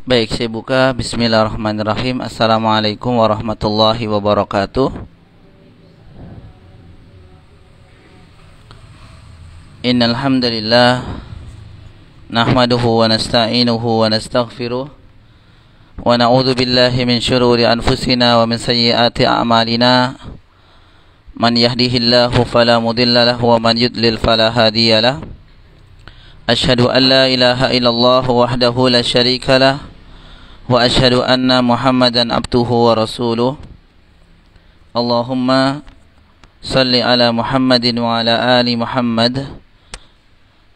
Baik, saya buka. Bismillahirrahmanirrahim. Assalamualaikum warahmatullahi wabarakatuh. Innal hamdalillah nahmaduhu wa nasta'inuhu wa nastaghfiruh wa na'udzu billahi min shururi anfusina wa min sayyiati a'malina. Man yahdihillahu fala mudilla lahu wa man yudlil fala hadiya lahu. Asyhadu an la ilaha illallah wahdahu la syarika lah wa asyhadu anna Muhammadan abduhu wa rasuluh. Allahumma salli ala Muhammadin wa ala ali Muhammad.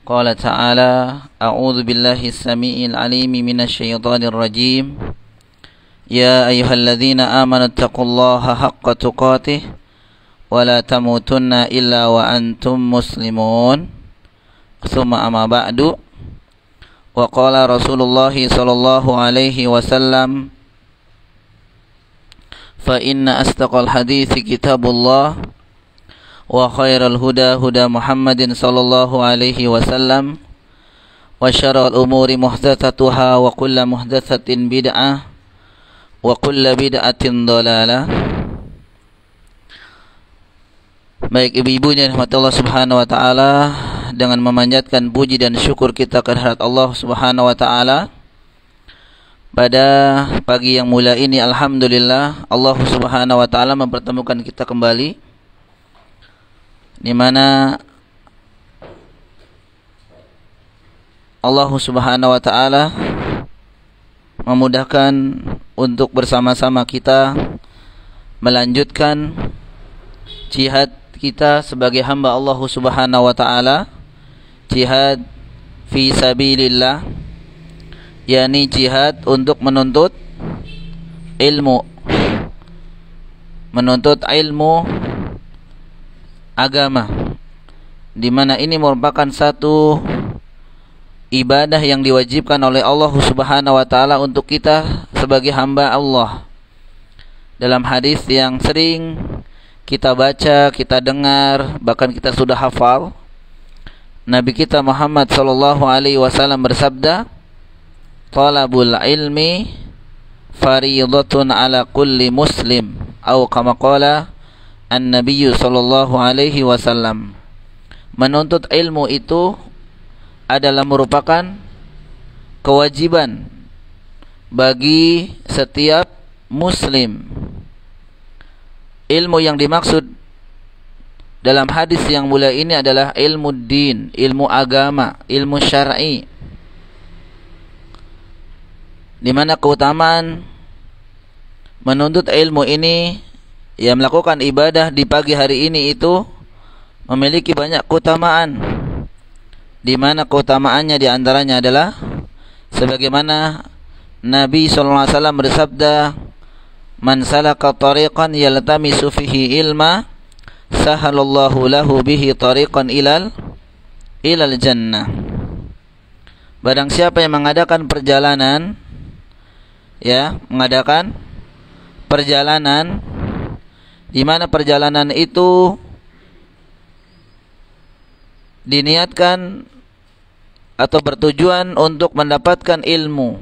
Qala ta'ala, a'udzu billahi as-sami'il 'alimi minasy syaithanir rajim. Ya ayyuhalladzina amanu taqullaha haqqa tuqatih wa la tamutunna illa wa antum muslimun. Tsumma amma ba'du. Wa qala Rasulullah sallallahu alaihi wasallam, fa inna astaqal hadithi kitabullah wa khairal huda huda Muhammadin sallallahu alaihi wasallam wa syarrul umuri muhdatsatuha wa kullu muhdatsatin bid'ah wa kullu bid'atin dhalalah. Baik ibu-ibu yang dirahmati Allah Subhanahu wa taala, dengan memanjatkan puji dan syukur kita kehadirat Allah Subhanahu wa taala, pada pagi yang mulia ini alhamdulillah Allah Subhanahu wa taala mempertemukan kita kembali, di mana Allah Subhanahu wa taala memudahkan untuk bersama-sama kita melanjutkan jihad kita sebagai hamba Allah Subhanahu wa taala, jihad fi sabilillah, yakni jihad untuk menuntut ilmu agama, di mana ini merupakan satu ibadah yang diwajibkan oleh Allah Subhanahu wa taala untuk kita sebagai hamba Allah. Dalam hadis yang sering kita baca, kita dengar, bahkan kita sudah hafal, Nabi kita Muhammad sallallahu alaihi wasallam bersabda, "Talabul ilmi fariidatun ala kulli muslim," atau kama qala an-nabiy sallallahu alaihi wasallam. Menuntut ilmu itu adalah merupakan kewajiban bagi setiap muslim. Ilmu yang dimaksud dalam hadis yang mulia ini adalah ilmu din, ilmu agama, ilmu syar'i, di mana keutamaan menuntut ilmu ini, yang melakukan ibadah di pagi hari ini itu memiliki banyak keutamaan, di mana keutamaannya di antaranya adalah sebagaimana Nabi sallallahu alaihi wasallam bersabda, "Man salaka tariqan yaltamisu fihi ilma, sahalallahu lahu bihi tariqan ilal jannah." Barang siapa yang mengadakan perjalanan, di mana perjalanan itu diniatkan atau bertujuan untuk mendapatkan ilmu,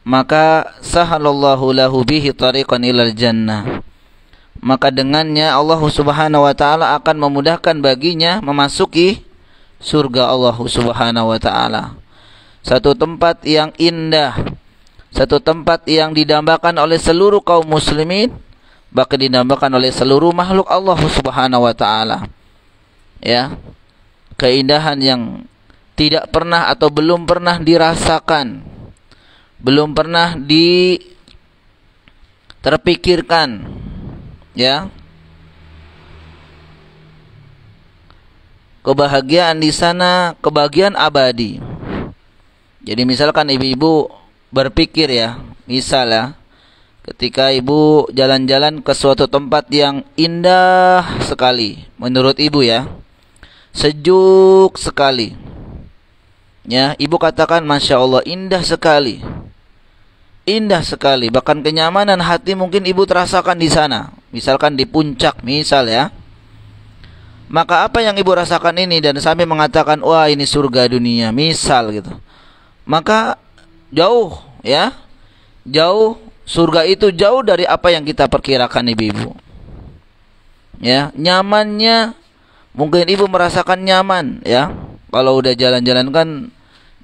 maka sahalallahu lahu bihi tariqan ilal jannah, maka dengannya Allah Subhanahu wa taala akan memudahkan baginya memasuki surga Allah Subhanahu wa taala. Satu tempat yang indah, satu tempat yang didambakan oleh seluruh kaum muslimin, bahkan didambakan oleh seluruh makhluk Allah Subhanahu wa taala. Ya, keindahan yang tidak pernah atau belum pernah dirasakan, belum pernah terpikirkan, ya. Kebahagiaan di sana, kebahagiaan abadi. Jadi misalkan ibu-ibu berpikir, ya, misal ya, ketika ibu jalan-jalan ke suatu tempat yang indah sekali menurut ibu, ya, sejuk sekali, ya, ibu katakan Masya Allah, indah sekali, indah sekali, bahkan kenyamanan hati mungkin ibu terasakan di sana, misalkan di puncak, misal ya. Maka apa yang ibu rasakan ini dan sampai mengatakan, wah ini surga dunia, misal gitu, maka jauh, ya. Jauh, surga itu jauh dari apa yang kita perkirakan, ibu-ibu. Ya, nyamannya mungkin ibu merasakan nyaman, ya. Kalau udah jalan-jalan kan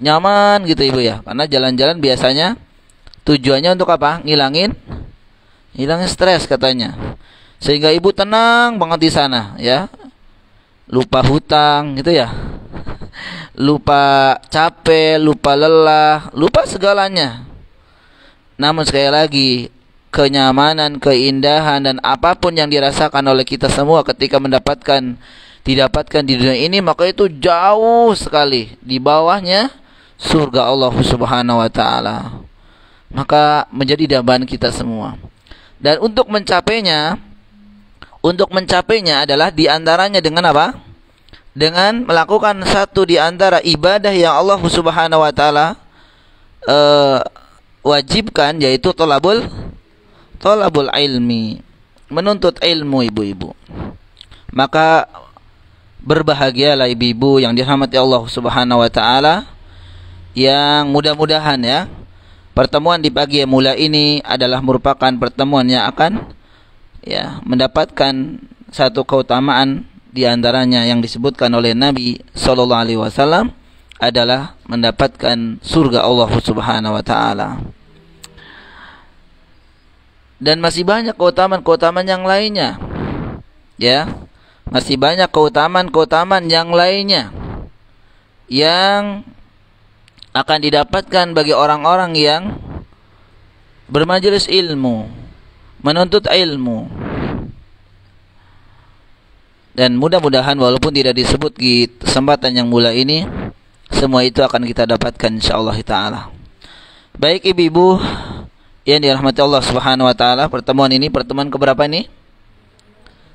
nyaman gitu, ibu, ya. Karena jalan-jalan biasanya tujuannya untuk apa? Ngilangin stres katanya. Sehingga ibu tenang banget di sana, ya. Lupa hutang gitu, ya. Lupa capek, lupa lelah, lupa segalanya. Namun sekali lagi, kenyamanan, keindahan, dan apapun yang dirasakan oleh kita semua ketika didapatkan di dunia ini, maka itu jauh sekali di bawahnya surga Allah Subhanahu wa taala. Maka menjadi dambaan kita semua. Dan untuk mencapainya adalah diantaranya dengan apa? Dengan melakukan satu di antara ibadah yang Allah Subhanahu wa taala wajibkan, yaitu tolabul ilmi, menuntut ilmu, ibu-ibu. Maka berbahagialah ibu-ibu yang dirahmati Allah Subhanahu wa taala, yang mudah-mudahan, ya, pertemuan di pagi yang mulia ini adalah merupakan pertemuan yang akan, ya, mendapatkan satu keutamaan di antaranya yang disebutkan oleh Nabi sallallahu alaihi wasallam adalah mendapatkan surga Allah Subhanahu wa taala. Dan masih banyak keutamaan-keutamaan yang lainnya. Ya. Masih banyak keutamaan-keutamaan yang lainnya yang akan didapatkan bagi orang-orang yang bermajelis ilmu, menuntut ilmu. Dan mudah-mudahan walaupun tidak disebut di kesempatan yang mulia ini, semua itu akan kita dapatkan insyaallah taala. Baik ibu-ibu yang dirahmati Allah Subhanahu wa taala, pertemuan ini pertemuan keberapa ini?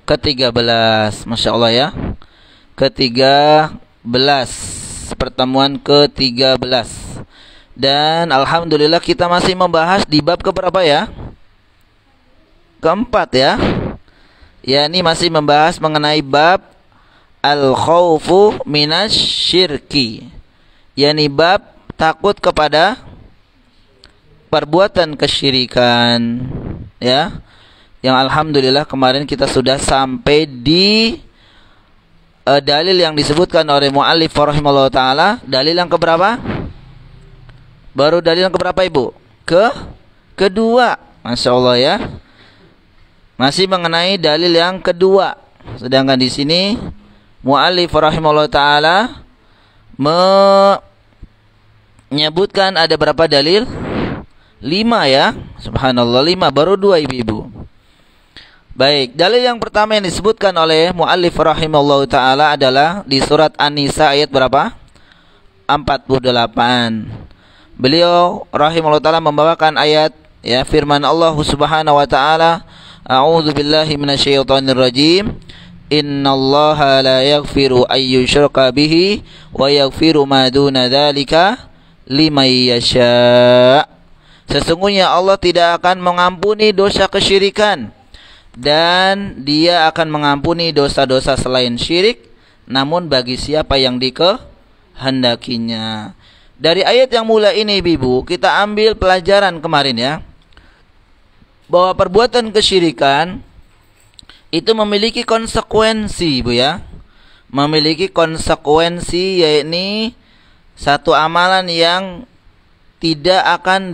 Ke-13. Masya Allah, ya. Ke-13. Pertemuan ke-13. Dan alhamdulillah kita masih membahas di bab keberapa, ya? Keempat, ya. Ya, ini masih membahas mengenai bab al-khawfu minasyirki. Yani bab takut kepada perbuatan kesyirikan, ya. Yang alhamdulillah kemarin kita sudah sampai di dalil yang disebutkan oleh muallif rahimahullah taala. Dalil yang keberapa? Baru dalil yang keberapa, ibu? Kedua. Masya Allah, ya. Masih mengenai dalil yang kedua. Sedangkan di sini muallif rahimahullah taala menyebutkan ada berapa dalil? 5, ya. Subhanallah, 5, baru 2 ibu-ibu. Baik, dalil yang pertama yang disebutkan oleh muallif rahimahullah taala adalah di surat An-Nisa ayat berapa? 48. Beliau rahimahullah taala membawakan ayat, ya, firman Allah Subhanahu wa taala, a'udzu billahi minasyaitonir rajim. Innallaha la yaghfiru ay yushraka bihi wa yaghfiru ma duna dzalika liman yasha. Sesungguhnya Allah tidak akan mengampuni dosa kesyirikan, dan Dia akan mengampuni dosa-dosa selain syirik, namun bagi siapa yang dikehendakinya. Dari ayat yang mulia ini, ibu, kita ambil pelajaran kemarin, ya, bahwa perbuatan kesyirikan itu memiliki konsekuensi, ibu, ya. Memiliki konsekuensi, yakni satu amalan yang tidak akan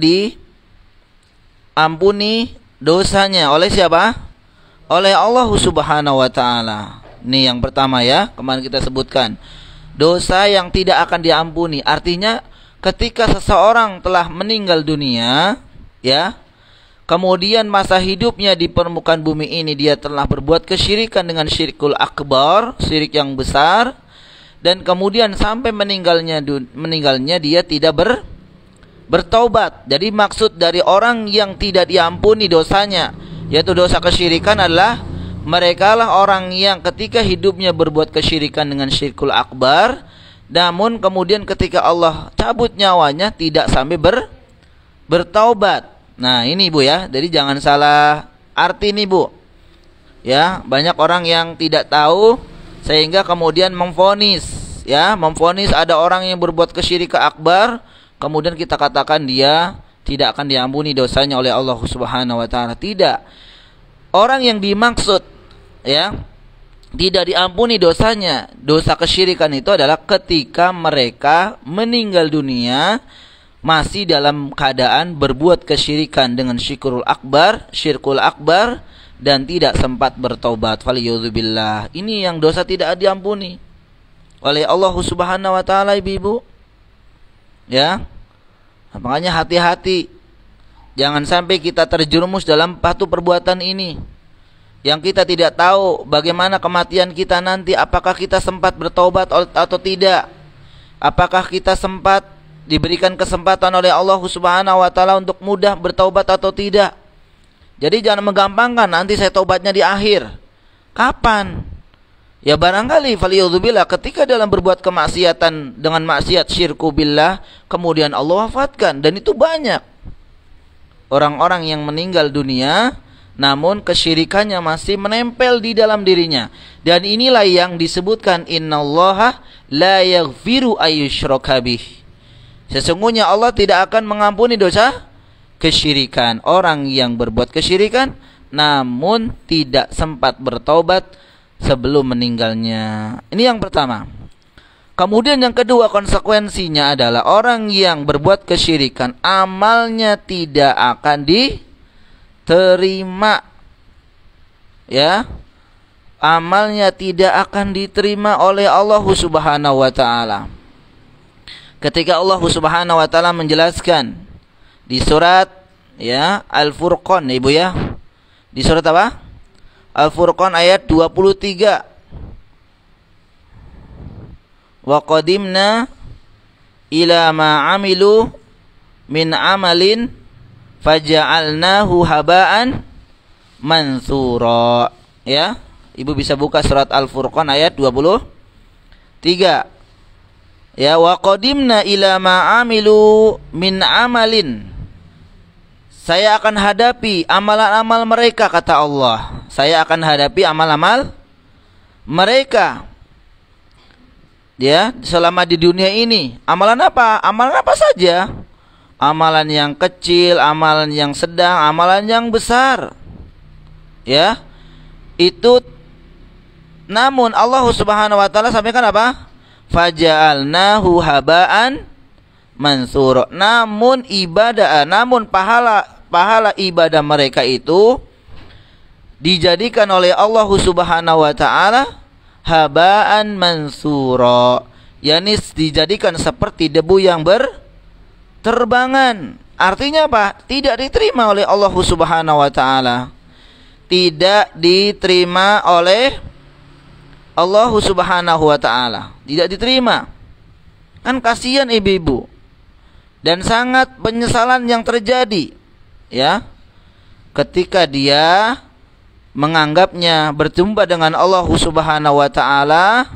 diampuni dosanya oleh siapa? Oleh Allah Subhanahu wa taala. Ini yang pertama, ya, kemarin kita sebutkan. Dosa yang tidak akan diampuni. Artinya ketika seseorang telah meninggal dunia, ya, kemudian masa hidupnya di permukaan bumi ini dia telah berbuat kesyirikan dengan syirkul akbar, syirik yang besar, dan kemudian sampai meninggalnya dia tidak bertaubat. Jadi maksud dari orang yang tidak diampuni dosanya, yaitu dosa kesyirikan, adalah mereka lah orang yang ketika hidupnya berbuat kesyirikan dengan syirkul akbar, namun kemudian ketika Allah cabut nyawanya tidak sampai bertaubat. Nah, ini, ibu, ya. Jadi jangan salah arti ini, bu. Ya, banyak orang yang tidak tahu sehingga kemudian memvonis ada orang yang berbuat kesyirikan akbar, kemudian kita katakan dia tidak akan diampuni dosanya oleh Allah Subhanahu wa taala. Tidak. Orang yang dimaksud ya tidak diampuni dosanya, dosa kesyirikan itu adalah ketika mereka meninggal dunia masih dalam keadaan berbuat kesyirikan dengan syirkul akbar dan tidak sempat bertaubat. Faliyudzubillah. Ini yang dosa tidak diampuni oleh Allah Subhanahu wa taala, ibu-ibu. Ya. Makanya hati-hati. Jangan sampai kita terjerumus dalam satu perbuatan ini. Yang kita tidak tahu bagaimana kematian kita nanti, apakah kita sempat bertaubat atau tidak. Apakah kita sempat diberikan kesempatan oleh Allah Subhanahu wa taala untuk mudah bertaubat atau tidak. Jadi jangan menggampangkan nanti saya taubatnya di akhir. Kapan? Ya barangkali faliyudzubillah ketika dalam berbuat kemaksiatan dengan maksiat syirku billah kemudian Allah wafatkan, dan itu banyak orang-orang yang meninggal dunia namun kesyirikannya masih menempel di dalam dirinya. Dan inilah yang disebutkan innallaha la yaghfiru ayyushraka bih. Sesungguhnya Allah tidak akan mengampuni dosa kesyirikan. Orang yang berbuat kesyirikan namun tidak sempat bertaubat sebelum meninggalnya. Ini yang pertama. Kemudian yang kedua konsekuensinya adalah orang yang berbuat kesyirikan amalnya tidak akan diterima. Ya. Amalnya tidak akan diterima oleh Allah Subhanahu wa taala. Ketika Allah Subhanahu wa taala menjelaskan di surat ya Al-Furqan, Ibu ya. Di surat apa? Al-Furqan ayat 23. Wa qadimna ila ma amilu min amalin faja'alnahu haba'an mansura. Ya, Ibu bisa buka surat Al-Furqan ayat 23. Ya, wa qadimna ila ma amilu min amalin. Saya akan hadapi amalan-amal mereka, kata Allah. Saya akan hadapi amal-amal mereka. Ya, selama di dunia ini. Amalan apa? Amalan apa saja? Amalan yang kecil, amalan yang sedang, amalan yang besar. Ya. Itu namun Allah Subhanahu wa taala sampaikan apa? Faja'alnahu haba'an mansura. Namun pahala ibadah mereka itu dijadikan oleh Allah Subhanahu wa taala haba'an mansura, yakni dijadikan seperti debu yang berterbangan. Artinya apa? Tidak diterima oleh Allah Subhanahu wa taala. Tidak diterima oleh Allah Subhanahu wa taala. Tidak diterima. Kan kasihan ibu-ibu. Dan sangat penyesalan yang terjadi, ya. Ketika dia menganggapnya berjumpa dengan Allah Subhanahu wa taala,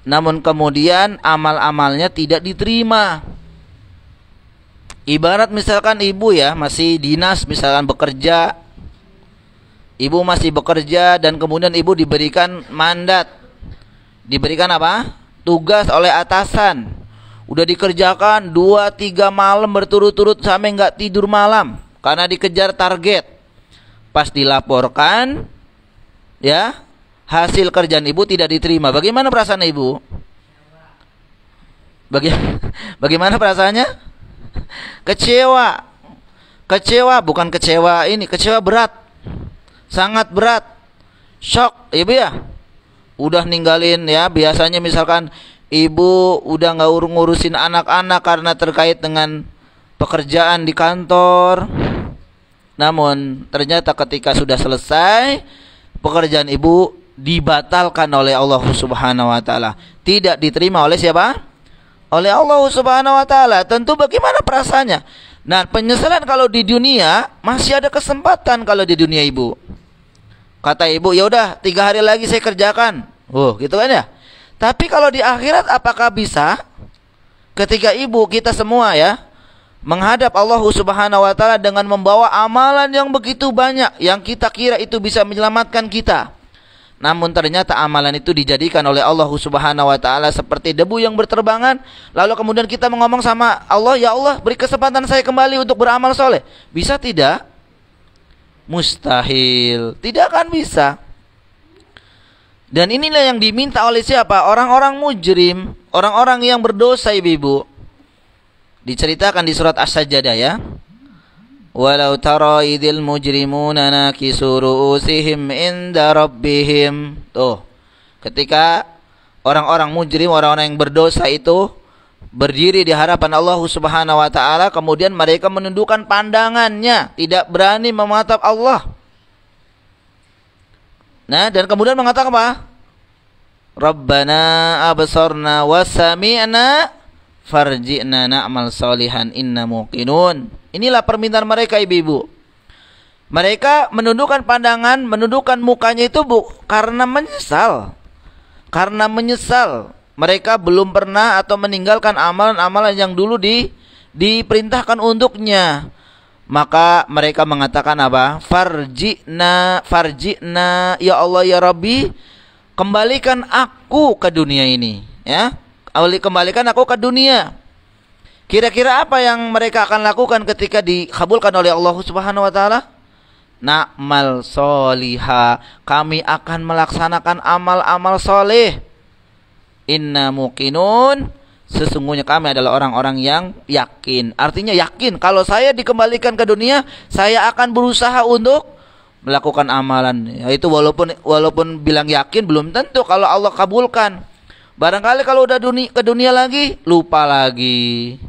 namun kemudian amal-amalnya tidak diterima. Ibarat misalkan ibu ya masih dinas, misalkan bekerja. Ibu masih bekerja dan kemudian ibu diberikan mandat. Diberikan apa? Tugas oleh atasan. Udah dikerjakan 2-3 malam berturut-turut sampai nggak tidur malam karena dikejar target. Pas dilaporkan, ya, hasil kerjaan ibu tidak diterima. Bagaimana perasaan ibu? Bagaimana perasaannya? Kecewa. Kecewa, bukan kecewa ini, kecewa berat. Sangat berat. Shock, ibu ya. Udah ninggalin ya, biasanya misalkan ibu udah nggak ngurusin anak-anak karena terkait dengan pekerjaan di kantor. Namun ternyata ketika sudah selesai pekerjaan ibu dibatalkan oleh Allah Subhanahu wa taala. Tidak diterima oleh siapa? Oleh Allah Subhanahu wa taala. Tentu bagaimana perasaannya? Nah, penyesalan kalau di dunia masih ada kesempatan kalau di dunia ibu. Kata ibu, ya udah 3 hari lagi saya kerjakan. Oh, gitu kan ya? Tapi kalau di akhirat apakah bisa? Ketika ibu kita semua ya menghadap Allah Subhanahu wa taala dengan membawa amalan yang begitu banyak yang kita kira itu bisa menyelamatkan kita. namun ternyata amalan itu dijadikan oleh Allah Subhanahu wa taala seperti debu yang berterbangan, lalu kemudian kita ngomong sama Allah, ya Allah, beri kesempatan saya kembali untuk beramal soleh. Bisa tidak? Mustahil, tidak akan bisa. Dan inilah yang diminta oleh siapa? Orang-orang mujrim, orang-orang yang berdosa, ibu-ibu. Diceritakan di surat As-Sajdah ya. Walau tara idil mujrimuna nakisu ru'usihim inda rabbihim. Tuh, ketika orang-orang mujrim, orang-orang yang berdosa itu berdiri di hadapan Allah Subhanahu wa taala, kemudian mereka menundukkan pandangannya, tidak berani mematap Allah. Nah, dan kemudian mengatakan apa? Rabbana absarna wa sami'na farji'na na'mal salihan inna muqinun. Inilah permintaan mereka, ibu-ibu. Mereka menundukkan pandangan, menundukkan mukanya itu karena menyesal. Karena menyesal. Mereka belum pernah atau meninggalkan amalan-amalan yang dulu diperintahkan untuknya. Maka mereka mengatakan apa? Farji'na, ya Allah ya Rabbi, kembalikan aku ke dunia ini. Ya, kembalikan aku ke dunia. Kira-kira apa yang mereka akan lakukan ketika dikabulkan oleh Allah Subhanahu wa taala? Na'mal soliha, kami akan melaksanakan amal-amal soleh. Inna muqinun, sesungguhnya kami adalah orang-orang yang yakin. Artinya yakin, kalau saya dikembalikan ke dunia, saya akan berusaha untuk melakukan amalan. Itu walaupun bilang yakin, belum tentu kalau Allah kabulkan. Barangkali kalau udah ke dunia lagi, lupa lagi.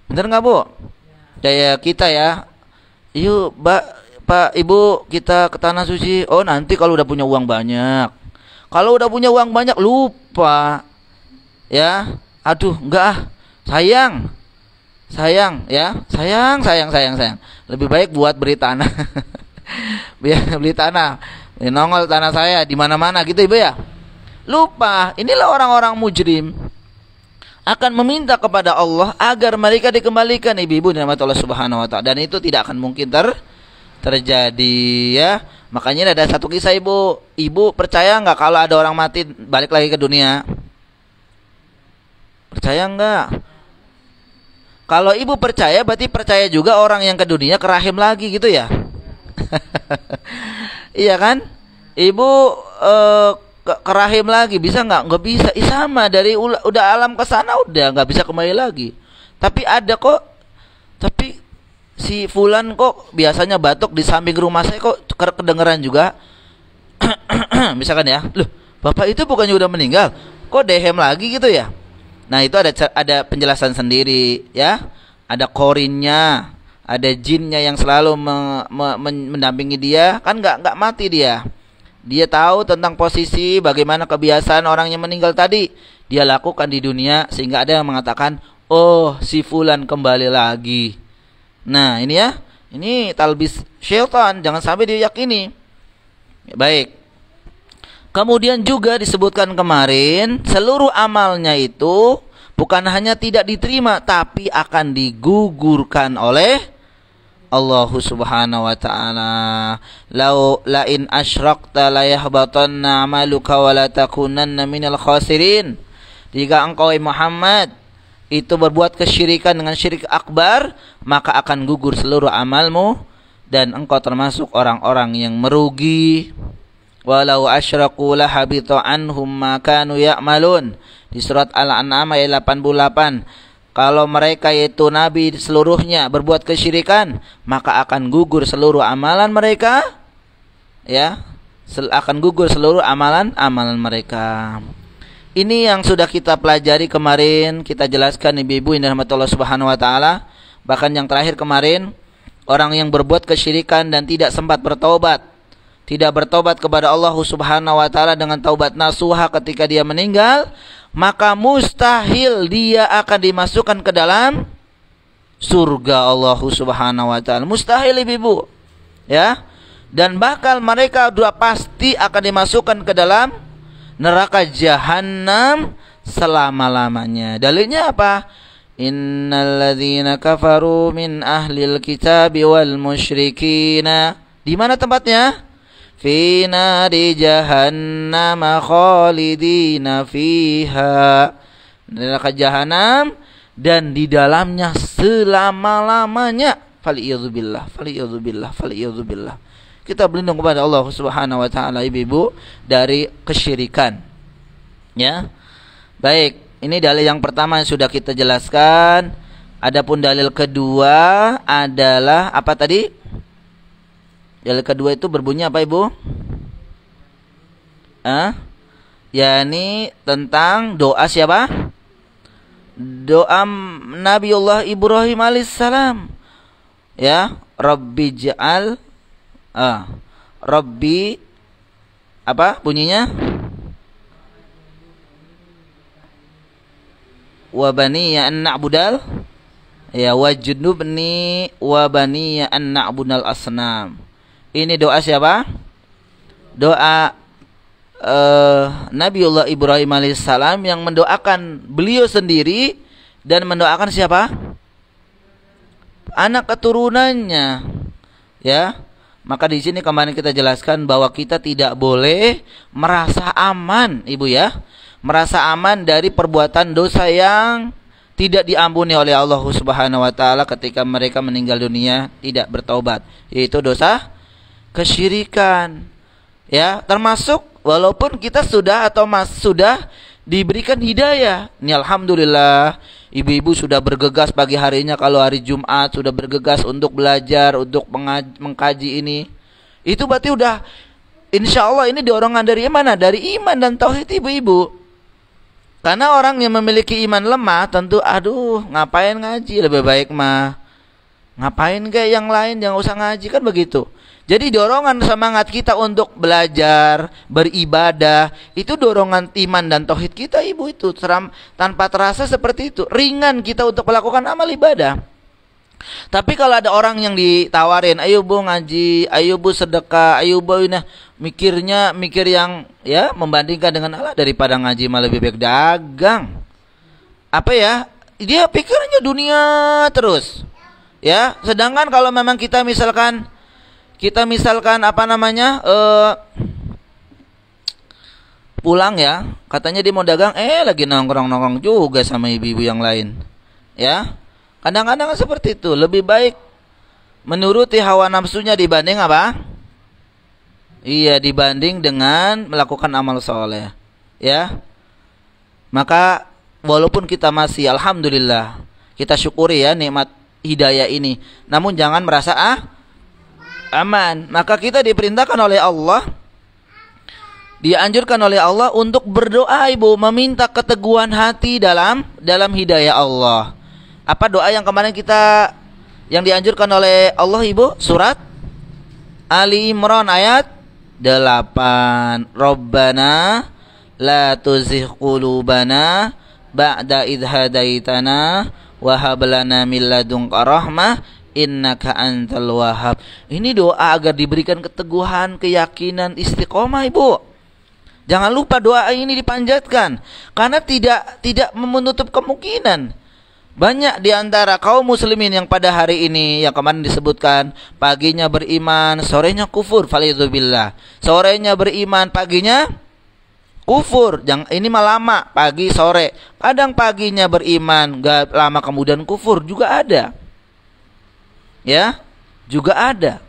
Bener nggak, Bu? Kayak kita ya. Yuk, Pak, Ibu, kita ke tanah suci. Oh, nanti kalau udah punya uang banyak. Kalau udah punya uang banyak, lupa. Ya, aduh, enggak ah. Sayang ya. Sayang. Lebih baik buat beli tanah. Biar beli tanah. Nongol tanah saya di mana-mana gitu, Ibu ya. Lupa. Inilah orang-orang mujrim akan meminta kepada Allah agar mereka dikembalikan, ibu-ibu dirahmati Allah Subhanahu wa taala, dan itu tidak akan mungkin terjadi ya. Makanya ada satu kisah, ibu percaya nggak kalau ada orang mati balik lagi ke dunia? Percaya nggak? Kalau ibu percaya, berarti percaya juga orang yang ke dunia ke rahim lagi gitu ya. Iya kan? Ibu ke rahim lagi bisa nggak? Nggak bisa. Sama, dari udah alam ke sana udah nggak bisa kembali lagi. Tapi ada kok. Tapi si fulan kok biasanya batuk di samping rumah saya kok kedengeran juga. Misalkan ya, loh, bapak itu bukannya udah meninggal, kok dehem lagi gitu ya? Nah, itu ada penjelasan sendiri ya. Ada korinnya, ada jinnya yang selalu mendampingi dia, kan nggak mati dia. Dia tahu tentang posisi bagaimana kebiasaan orang yang meninggal tadi. Dia lakukan di dunia sehingga ada yang mengatakan, oh, si fulan kembali lagi. Nah, ini ya. Ini talbis syaitan, jangan sampai diyakini. Baik. Kemudian juga disebutkan kemarin, seluruh amalnya itu bukan hanya tidak diterima, tapi akan digugurkan oleh Allah Subhanahu wa ta'ala. La in asyrakta la yahbatanna amaluka wa la takunanna minal khasirin. Jika engkau Muhammad itu berbuat kesyirikan dengan syirik akbar, maka akan gugur seluruh amalmu dan engkau termasuk orang-orang yang merugi. Walau asyraku la habita anhum ma kanu ya'malun. Di surat Al-An'am ayat 88. Kalau mereka yaitu nabi seluruhnya berbuat kesyirikan, maka akan gugur seluruh amalan mereka. Ya, akan gugur seluruh amalan mereka. Ini yang sudah kita pelajari kemarin, kita jelaskan ibu-ibu yang dirahmati Allah Subhanahu wa taala. Bahkan yang terakhir kemarin, orang yang berbuat kesyirikan dan tidak sempat bertaubat, tidak bertobat kepada Allah Subhanahu wa taala dengan taubat nasuha ketika dia meninggal, maka mustahil dia akan dimasukkan ke dalam surga Allah Subhanahu wa taala. Mustahil, ibu-ibu. Ya. Dan bakal mereka sudah pasti akan dimasukkan ke dalam neraka jahanam selama-lamanya. Dalilnya apa? Innalladzina kafaru min ahlil kitabi wal musyrikina. Di mana tempatnya? fi nari jahannam khalidina fiha, neraka jahanam dan di dalamnya selama-lamanya. Faliyadzubillah, faliyadzubillah, faliyadzubillah. Kita berlindung kepada Allah Subhanahu wa taala ibu-ibu dari kesyirikan. Ya. Baik, ini dalil yang pertama yang sudah kita jelaskan. Adapun dalil kedua adalah apa tadi? Dalil kedua itu berbunyi apa, Ibu? yakni tentang doa siapa? Doa Nabiullah Ibrahim alaihissalam. Ya, Rabbi ja'al Rabbi apa bunyinya? Wa baniya an na'budal ya wajnubni wa baniya an na'budal asnam. Ini doa siapa? Doa Nabiullah Ibrahim alaihissalam yang mendoakan beliau sendiri dan mendoakan siapa? Anak keturunannya. Ya. Maka di sini kemarin kita jelaskan bahwa kita tidak boleh merasa aman, Ibu ya. Merasa aman dari perbuatan dosa yang tidak diampuni oleh Allah Subhanahu wa taala ketika mereka meninggal dunia tidak bertaubat, yaitu dosa kesyirikan. Ya, termasuk walaupun kita sudah sudah diberikan hidayah. Ini alhamdulillah, ibu-ibu sudah bergegas pagi harinya kalau hari Jumat sudah bergegas untuk belajar, untuk mengkaji ini. Itu berarti udah insya Allah ini dorongan dari mana? Dari iman dan tauhid, ibu-ibu. Karena orang yang memiliki iman lemah tentu ngapain ngaji, lebih baik mah ngapain kayak yang lain, jangan usah ngaji, kan begitu. Jadi dorongan semangat kita untuk belajar, beribadah, itu dorongan iman dan tauhid kita, ibu, itu tanpa terasa seperti itu. Ringan kita untuk melakukan amal ibadah. Tapi kalau ada orang yang ditawarin, ayo bu ngaji, ayo bu sedekah, ayo bu ini, mikir yang ya membandingkan dengan Allah, daripada ngaji malah lebih baik dagang. Apa ya? Dia pikirannya dunia terus. Ya, sedangkan kalau memang kita misalkan pulang ya, katanya dia mau dagang, lagi nongkrong juga sama ibu-ibu yang lain. Ya. Kadang-kadang seperti itu, lebih baik menuruti hawa nafsunya dibanding apa? Iya, dibanding dengan melakukan amal soleh. Ya. Maka walaupun kita masih alhamdulillah, kita syukuri ya nikmat hidayah ini. Namun jangan merasa aman. Maka kita diperintahkan oleh Allah, dianjurkan oleh Allah untuk berdoa, ibu, meminta keteguhan hati dalam hidayah Allah. Apa doa yang kemarin yang dianjurkan oleh Allah, ibu? Surat Ali Imran ayat 8. Rabbana la tuzigh qulubana ba'da idh hadaitana wa hab lana min ladunka rahmah innaka antal wahhab. Ini doa agar diberikan keteguhan, keyakinan, istiqomah, ibu. Jangan lupa doa ini dipanjatkan, karena tidak menutup kemungkinan. Banyak di antara kaum muslimin yang pada hari ini yang kemarin disebutkan, paginya beriman, sorenya kufur, falidzubillah. Sorenya beriman, paginya kufur. Ini mah lama, pagi sore. Kadang paginya beriman, gak lama kemudian kufur juga ada. Ya, juga ada.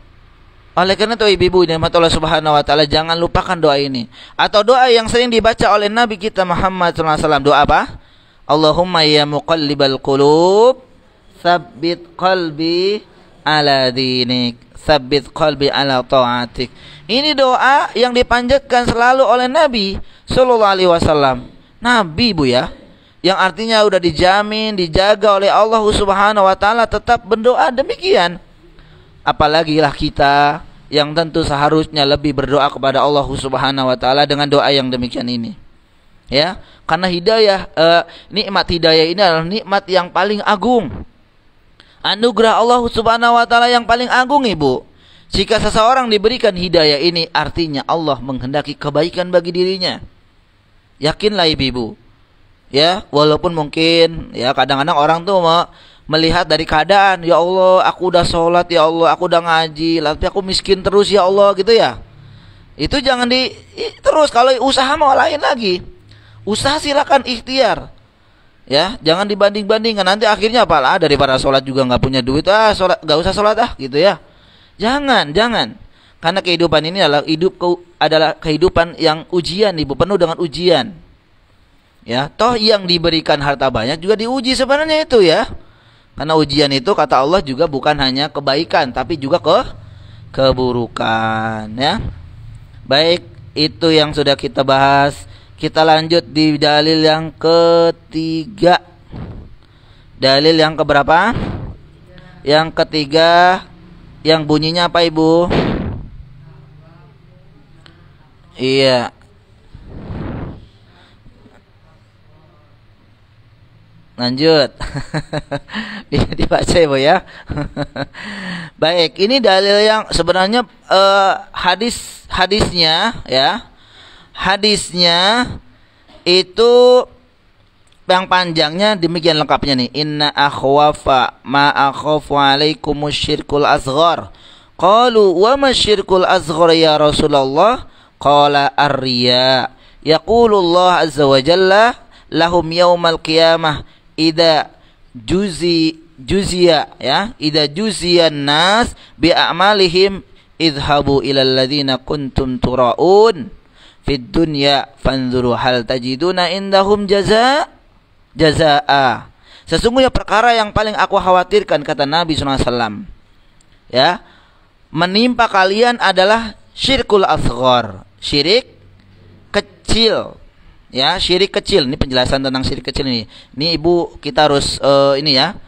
Oleh karena itu ibu-ibu nikmat Allah Subhanahu wa taala, jangan lupakan doa ini. Atau doa yang sering dibaca oleh Nabi kita Muhammad sallallahu alaihi wasallam, doa apa? Allahumma ya muqallibal qulub, tsabbit qalbi ala dinik, tsabbit qalbi ala ta'atik. Ini doa yang dipanjatkan selalu oleh Nabi sallallahu alaihi wasallam. Nabi, Bu ya, yang artinya udah dijamin, dijaga oleh Allah Subhanahu wa taala, tetap berdoa demikian. Apalagi lah kita yang tentu seharusnya lebih berdoa kepada Allah Subhanahu wa taala dengan doa yang demikian ini. Ya, karena hidayah, nikmat hidayah ini adalah nikmat yang paling agung. Anugerah Allah Subhanahu wa taala yang paling agung, ibu. Jika seseorang diberikan hidayah ini, artinya Allah menghendaki kebaikan bagi dirinya. Yakinlah ibu-ibu. Ya, walaupun mungkin ya kadang-kadang orang tuh melihat dari keadaan, ya Allah, aku udah sholat, ya Allah, aku udah ngaji, tapi aku miskin terus, ya Allah, gitu ya. Itu jangan terus. Kalau usaha mau lain lagi. Usaha silakan ikhtiar. Ya, jangan dibanding-bandingkan. Nanti akhirnya apalah, daripada sholat juga nggak punya duit, sholat nggak usah sholat gitu ya. Jangan. Karena kehidupan ini adalah kehidupan yang ujian, Ibu, penuh dengan ujian. Ya, toh yang diberikan harta banyak juga diuji sebenarnya itu ya. Karena ujian itu kata Allah juga bukan hanya kebaikan, tapi juga keburukan ya. Baik, itu yang sudah kita bahas. Kita lanjut di dalil yang ketiga. Dalil yang keberapa? Yang ketiga, yang bunyinya apa, Ibu? Iya. Lanjut. Dibaca Ibu ya. Baik, ini dalil yang sebenarnya hadisnya ya. Hadisnya itu yang panjangnya demikian lengkapnya nih. Inna akhwafa ma akhafu alaikumus syirkul asghar. Qalu wa ma syirkul asghar ya Rasulullah? Qala ar-riya. Yaqulullah azza wa jalla lahum yaumal qiyamah idza juzia ya, idza juziyan nas bi a'malihim idhabu ilal ladzina kuntum turaun fid dunya fanzuru hal tajiduna indahum jazaa. Sesungguhnya perkara yang paling aku khawatirkan, kata Nabi SAW, ya, menimpa kalian adalah syirkul asghar, syirik kecil. Ya, syirik kecil. Ini penjelasan tentang syirik kecil ini. Ini Ibu kita harus ini ya,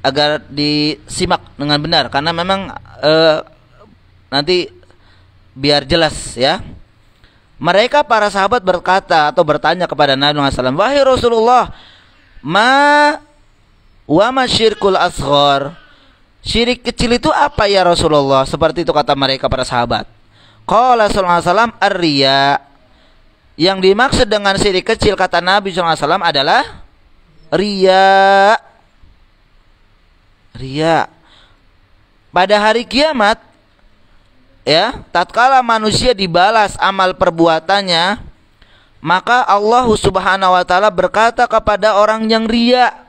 agar disimak dengan benar karena memang nanti biar jelas ya. Mereka para sahabat berkata atau bertanya kepada Nabi SAW, wahai Rasulullah, wa ma syirkul asghar? Syirik kecil itu apa ya Rasulullah? Seperti itu kata mereka para sahabat. Qala sallallahu alaihi wasallam ar-riya. Yang dimaksud dengan syirik kecil kata Nabi sallallahu alaihi wasallam adalah riya. Riya. Pada hari kiamat ya, tatkala manusia dibalas amal perbuatannya, maka Allah Subhanahu wa taala berkata kepada orang yang riya.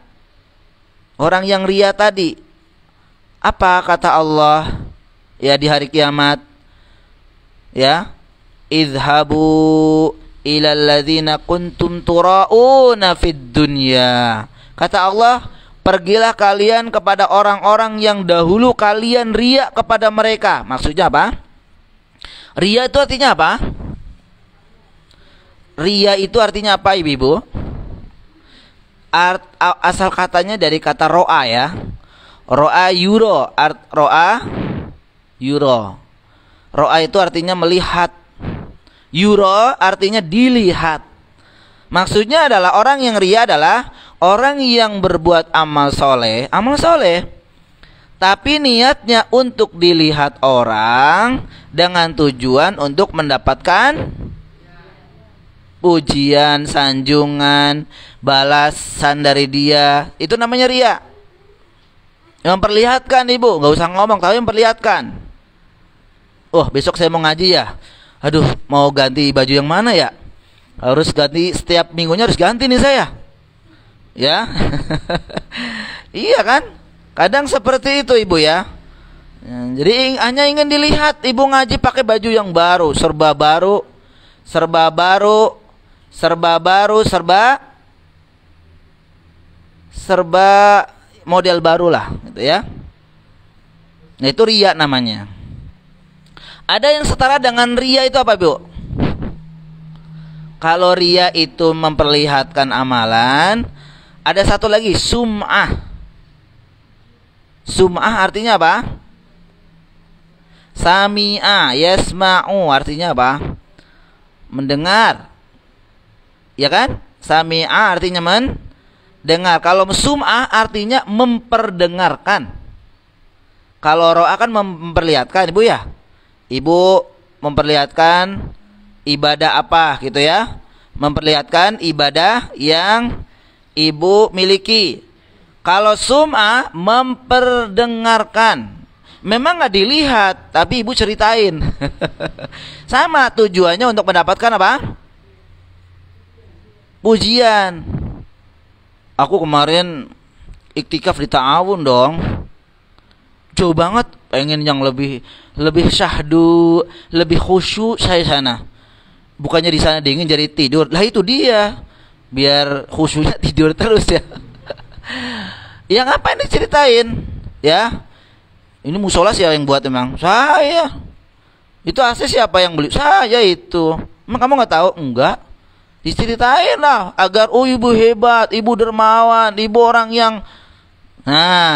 Orang yang riya tadi, apa kata Allah ya di hari kiamat? Ya, idhabu ilal ladzina kuntum turauna fid dunya. Kata Allah, pergilah kalian kepada orang-orang yang dahulu kalian riya kepada mereka. Maksudnya apa? Riya itu artinya apa? Riya itu artinya apa, Ibu? Asal katanya dari kata ro'a ya. Ro'a yuro, ro'a yuro. Ro'a itu artinya melihat. Yuro artinya dilihat. Maksudnya adalah orang yang riya adalah orang yang berbuat amal soleh, tapi niatnya untuk dilihat orang dengan tujuan untuk mendapatkan pujian, sanjungan, balasan dari dia. Itu namanya riya. Memperlihatkan, Ibu, nggak usah ngomong, tapi memperlihatkan. Oh, besok saya mau ngaji ya. Aduh, mau ganti baju yang mana ya? Harus ganti setiap minggunya, harus ganti nih saya. Ya. Iya kan? Kadang seperti itu, Ibu ya. Jadi hanya ingin dilihat Ibu ngaji pakai baju yang baru, serba model baru lah gitu ya. Nah, itu riya namanya. Ada yang setara dengan riya itu apa, Bu? Kalau riya itu memperlihatkan amalan, ada satu lagi, sum'ah. Sum'ah artinya apa? Sami'a, yasma'u artinya apa? Mendengar. Ya kan? Sami'a artinya mendengar. Kalau sum'ah artinya memperdengarkan. Kalau ro'a kan memperlihatkan, Ibu ya. Ibu memperlihatkan ibadah apa gitu ya. Memperlihatkan ibadah yang Ibu miliki. Kalau sum'ah memperdengarkan. memang nggak dilihat, tapi ibu ceritain. Sama tujuannya untuk mendapatkan apa? Pujian. Aku kemarin iktikaf di Ta'awun dong. Jauh banget, pengen yang lebih syahdu, lebih khusyuk saya sana. Bukannya di sana dingin jadi tidur. Lah itu dia. Biar khusyuknya tidur terus ya. Ya ngapain diceritain? Ya. Ini musola siapa yang buat emang? Saya. Itu AC siapa yang beli? Saya itu. Emang kamu nggak tahu? Enggak. Diceritain lah agar ibu hebat, ibu dermawan, ibu orang yang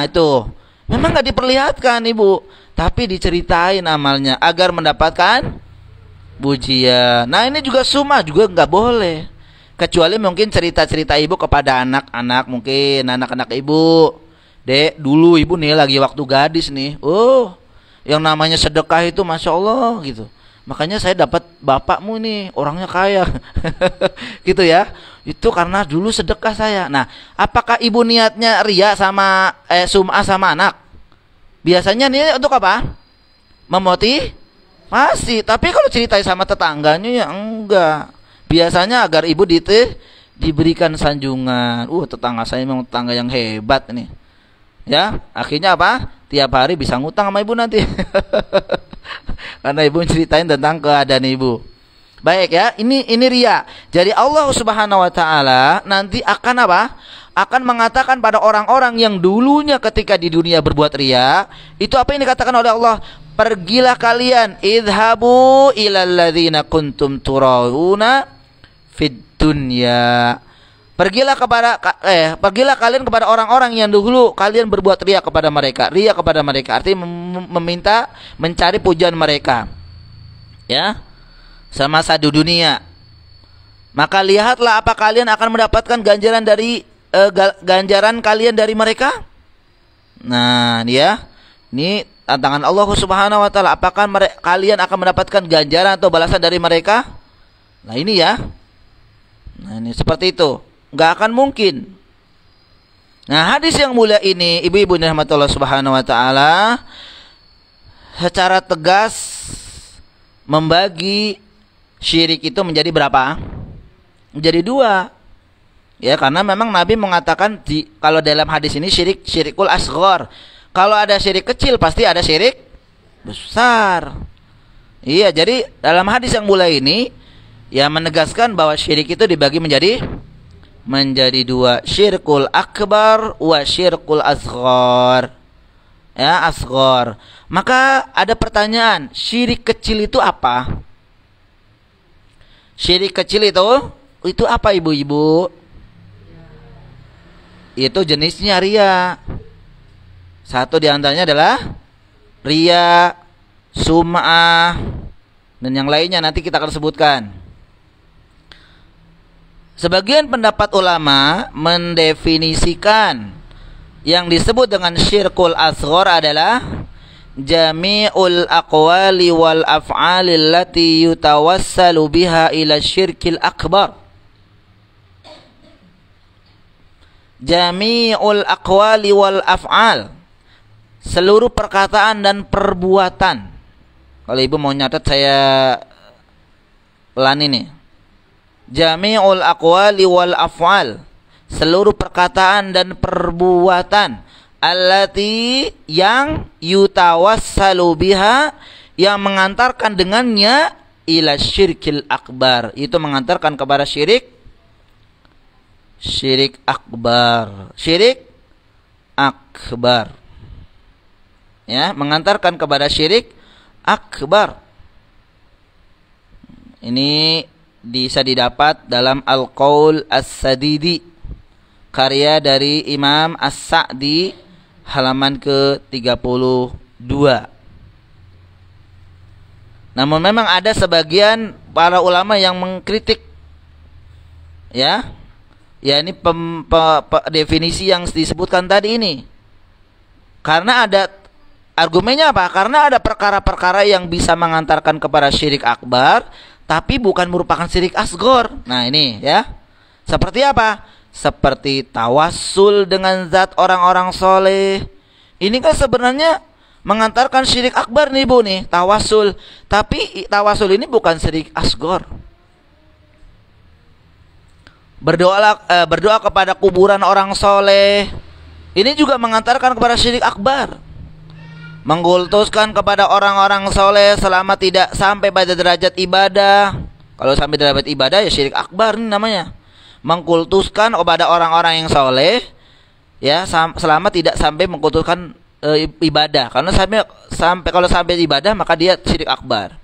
itu. Memang nggak diperlihatkan ibu, tapi diceritain amalnya agar mendapatkan pujian. Nah ini juga sumah juga nggak boleh, kecuali mungkin cerita-cerita ibu kepada anak-anak, mungkin anak-anak ibu. Dek, dulu ibu nih lagi waktu gadis nih, yang namanya sedekah itu masya Allah gitu. Makanya saya dapat bapakmu nih orangnya kaya, gitu ya. Itu karena dulu sedekah saya. Nah, apakah ibu niatnya ria sama sum'ah sama anak? Biasanya niatnya untuk apa? Memotivasi. Tapi kalau ceritain sama tetangganya ya enggak. Biasanya agar ibu diberikan sanjungan. Tetangga saya memang tetangga yang hebat nih. Ya, akhirnya apa? Tiap hari bisa ngutang sama ibu nanti. Karena ibu ceritain tentang keadaan ibu. Baik ya, ini ria. Jadi Allah Subhanahu wa taala nanti akan apa? Akan mengatakan pada orang-orang yang dulunya ketika di dunia berbuat ria, itu apa yang dikatakan oleh Allah? Pergilah kalian, idhabu ilal ladzina kuntum turauna fid dunya. Pergilah kalian kepada orang-orang yang dulu kalian berbuat ria kepada mereka. Ria kepada mereka artinya meminta, mencari pujian mereka. Ya. Semasa di dunia. Maka lihatlah apa kalian akan mendapatkan ganjaran dari ganjaran kalian dari mereka. Nah, ya. Ini tantangan Allah Subhanahu wa taala. Apakah kalian akan mendapatkan ganjaran atau balasan dari mereka? Nah, ini ya. Nah, ini seperti itu. Nggak akan mungkin. Nah, hadis yang mulia ini, ibu-ibu rahmatullah Subhanahu wa taala, secara tegas membagi syirik itu menjadi berapa? Menjadi dua. Ya, karena memang Nabi mengatakan kalau dalam hadis ini syirikul asghar. Kalau ada syirik kecil pasti ada syirik besar. Iya, jadi dalam hadis yang mulia ini ya menegaskan bahwa syirik itu dibagi menjadi dua, syirkul akbar wa syirkul asghar. Ya, asghar. Maka ada pertanyaan, syirik kecil itu apa? Syirik kecil itu apa ibu-ibu? Itu jenisnya ria. Satu diantaranya adalah ria, sum'ah, dan yang lainnya nanti kita akan sebutkan. Sebagian pendapat ulama mendefinisikan yang disebut dengan syirkul asghar adalah jami'ul aqwali wal af'ali allati yutawassalu biha ila syirkil akbar. Jami'ul aqwali wal af'al, seluruh perkataan dan perbuatan. Kalau ibu mau nyatat saya pelan ini. Jami'ul aqwali wal af'al, seluruh perkataan dan perbuatan allati yang yutawassalu biha, yang mengantarkan dengannya ila syirkil akbar, itu mengantarkan kepada syirik akbar. Syirik akbar. Ya, mengantarkan kepada syirik akbar. Ini bisa didapat dalam Al-Qaul As-Sadidi, karya dari Imam As-Sa'di, halaman ke-32. Namun memang ada sebagian para ulama yang mengkritik, ya ini definisi yang disebutkan tadi ini. Karena ada argumennya apa? Karena ada perkara-perkara yang bisa mengantarkan kepada syirik akbar, tapi bukan merupakan syirik asghar. Nah ini ya. Seperti apa? Seperti tawassul dengan zat orang-orang soleh. Ini kan sebenarnya mengantarkan syirik akbar nih ibu nih, tawasul. Tapi tawasul ini bukan syirik asgor. Berdoa kepada kuburan orang soleh, ini juga mengantarkan kepada syirik akbar. Mengkultuskan kepada orang-orang soleh selama tidak sampai pada derajat ibadah. Kalau sampai derajat ibadah ya syirik akbar ini namanya. Mengkultuskan kepada orang-orang yang soleh, ya selama tidak sampai mengkultuskan ibadah. Karena kalau sampai ibadah maka dia syirik akbar.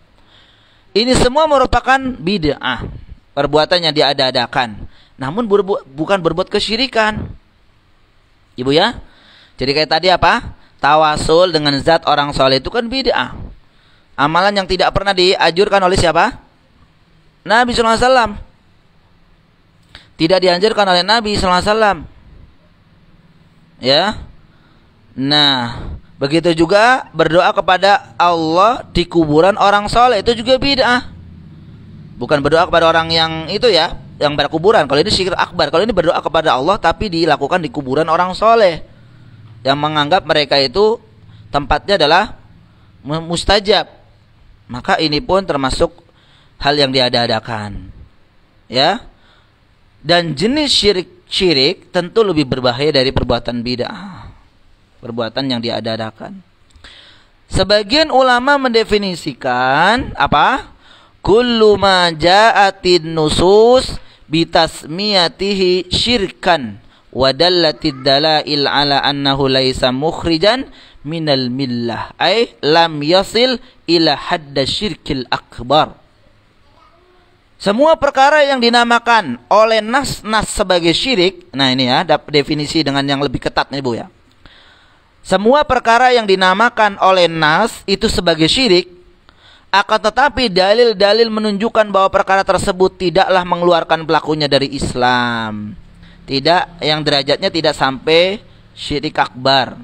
Ini semua merupakan bid'ah, perbuatan yang diada-adakan. Namun bukan berbuat kesyirikan, ibu ya. Jadi kayak tadi apa? Tawasul dengan zat orang soleh itu kan bid'ah. Amalan yang tidak pernah dianjurkan oleh siapa? Nabi SAW. Tidak dianjurkan oleh Nabi SAW. Ya. Nah, begitu juga berdoa kepada Allah di kuburan orang soleh itu juga bid'ah. Bukan berdoa kepada orang yang itu ya, yang pada kuburan. Kalau ini syirik akbar. Kalau ini berdoa kepada Allah tapi dilakukan di kuburan orang soleh, yang menganggap mereka itu tempatnya adalah mustajab, maka ini pun termasuk hal yang diada-adakan, ya. Dan jenis syirik tentu lebih berbahaya dari perbuatan bid'ah, perbuatan yang diada-adakan. Sebagian ulama mendefinisikan apa? Kullu ma ja'atin nusus bitasmiyatihi syirkan wa dallatid dalail ala annahu laisa mukhrijan minal millah ay lam yasil ila hadda syirkil akbar. Semua perkara yang dinamakan oleh nas-nas sebagai syirik, nah ini ya definisi dengan yang lebih ketat nih Bu ya. Semua perkara yang dinamakan oleh nas itu sebagai syirik, akan tetapi dalil-dalil menunjukkan bahwa perkara tersebut tidaklah mengeluarkan pelakunya dari Islam. Tidak, yang derajatnya tidak sampai syirik akbar.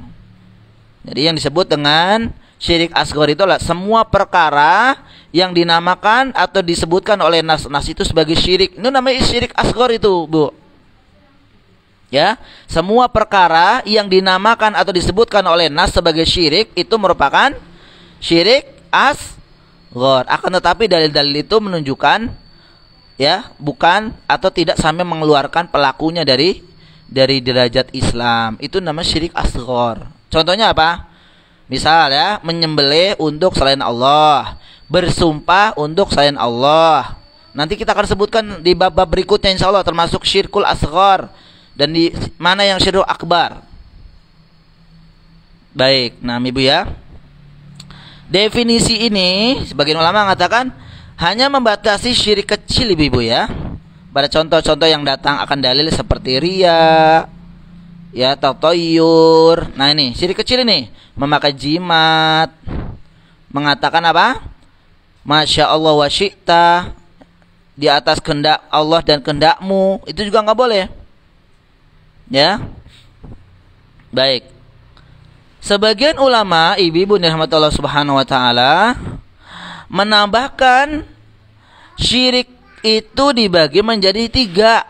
Jadi yang disebut dengan syirik asghar itu adalah semua perkara yang dinamakan atau disebutkan oleh nas-nas itu sebagai syirik. Itu namanya syirik asghar itu, Bu. Ya, semua perkara yang dinamakan atau disebutkan oleh nas sebagai syirik itu merupakan syirik asghar. Akan tetapi dalil-dalil itu menunjukkan ya bukan atau tidak sampai mengeluarkan pelakunya dari derajat Islam. Itu namanya syirik asghar. Contohnya apa? Misal ya, menyembelih untuk selain Allah, bersumpah untuk selain Allah. Nanti kita akan sebutkan di bab-bab berikutnya insyaallah, termasuk syirkul asghar dan di mana yang syirik akbar. Baik, nah Ibu ya. Definisi ini sebagian ulama mengatakan hanya membatasi syirik kecil ibu ya. Pada contoh-contoh yang datang akan dalil seperti riya, ya, tatayyur. Nah ini syirik kecil ini, memakai jimat, mengatakan apa? Masya Allah wa syi'ta, di atas kehendak Allah dan kehendakmu, itu juga nggak boleh. Ya. Baik. Sebagian ulama, ibu-ibu rahmatullah subhanahu wa ta'ala, menambahkan syirik itu dibagi menjadi 3.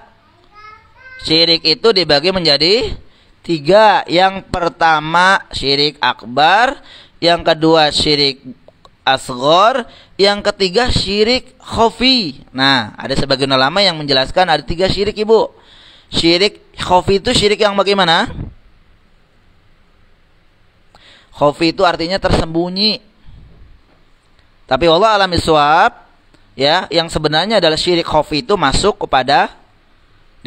Syirik itu dibagi menjadi 3. Yang pertama syirik akbar, yang kedua syirik asghar, yang ketiga syirik khafi. Nah, ada sebagian ulama yang menjelaskan ada 3 syirik ibu. Syirik khafi itu syirik yang bagaimana? Khafi itu artinya tersembunyi. Tapi wallahu a'lam bishawab, ya, yang sebenarnya adalah syirik khafi itu masuk kepada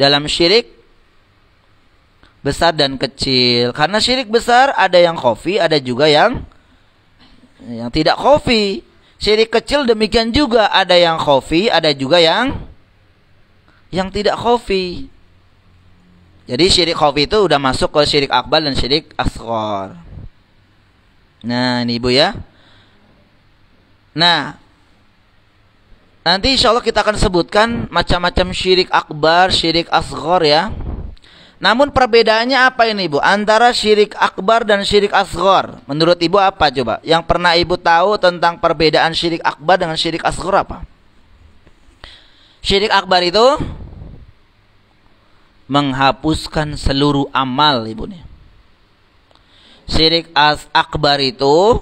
dalam syirik besar dan kecil. Karena syirik besar ada yang khafi, ada juga yang tidak khafi. Syirik kecil demikian juga, ada yang khafi, ada juga yang tidak khafi. Jadi syirik khafi itu udah masuk ke syirik akbar dan syirik asghar. Nah, ini Ibu ya. Nah, nanti insya Allah kita akan sebutkan macam-macam syirik akbar, syirik asghar ya. Namun perbedaannya apa ini Ibu? Antara syirik akbar dan syirik asghar. Menurut Ibu apa coba? Yang pernah Ibu tahu tentang perbedaan syirik akbar dengan syirik asghar apa? Syirik akbar itu menghapuskan seluruh amal Ibu nih. Syirik akbar itu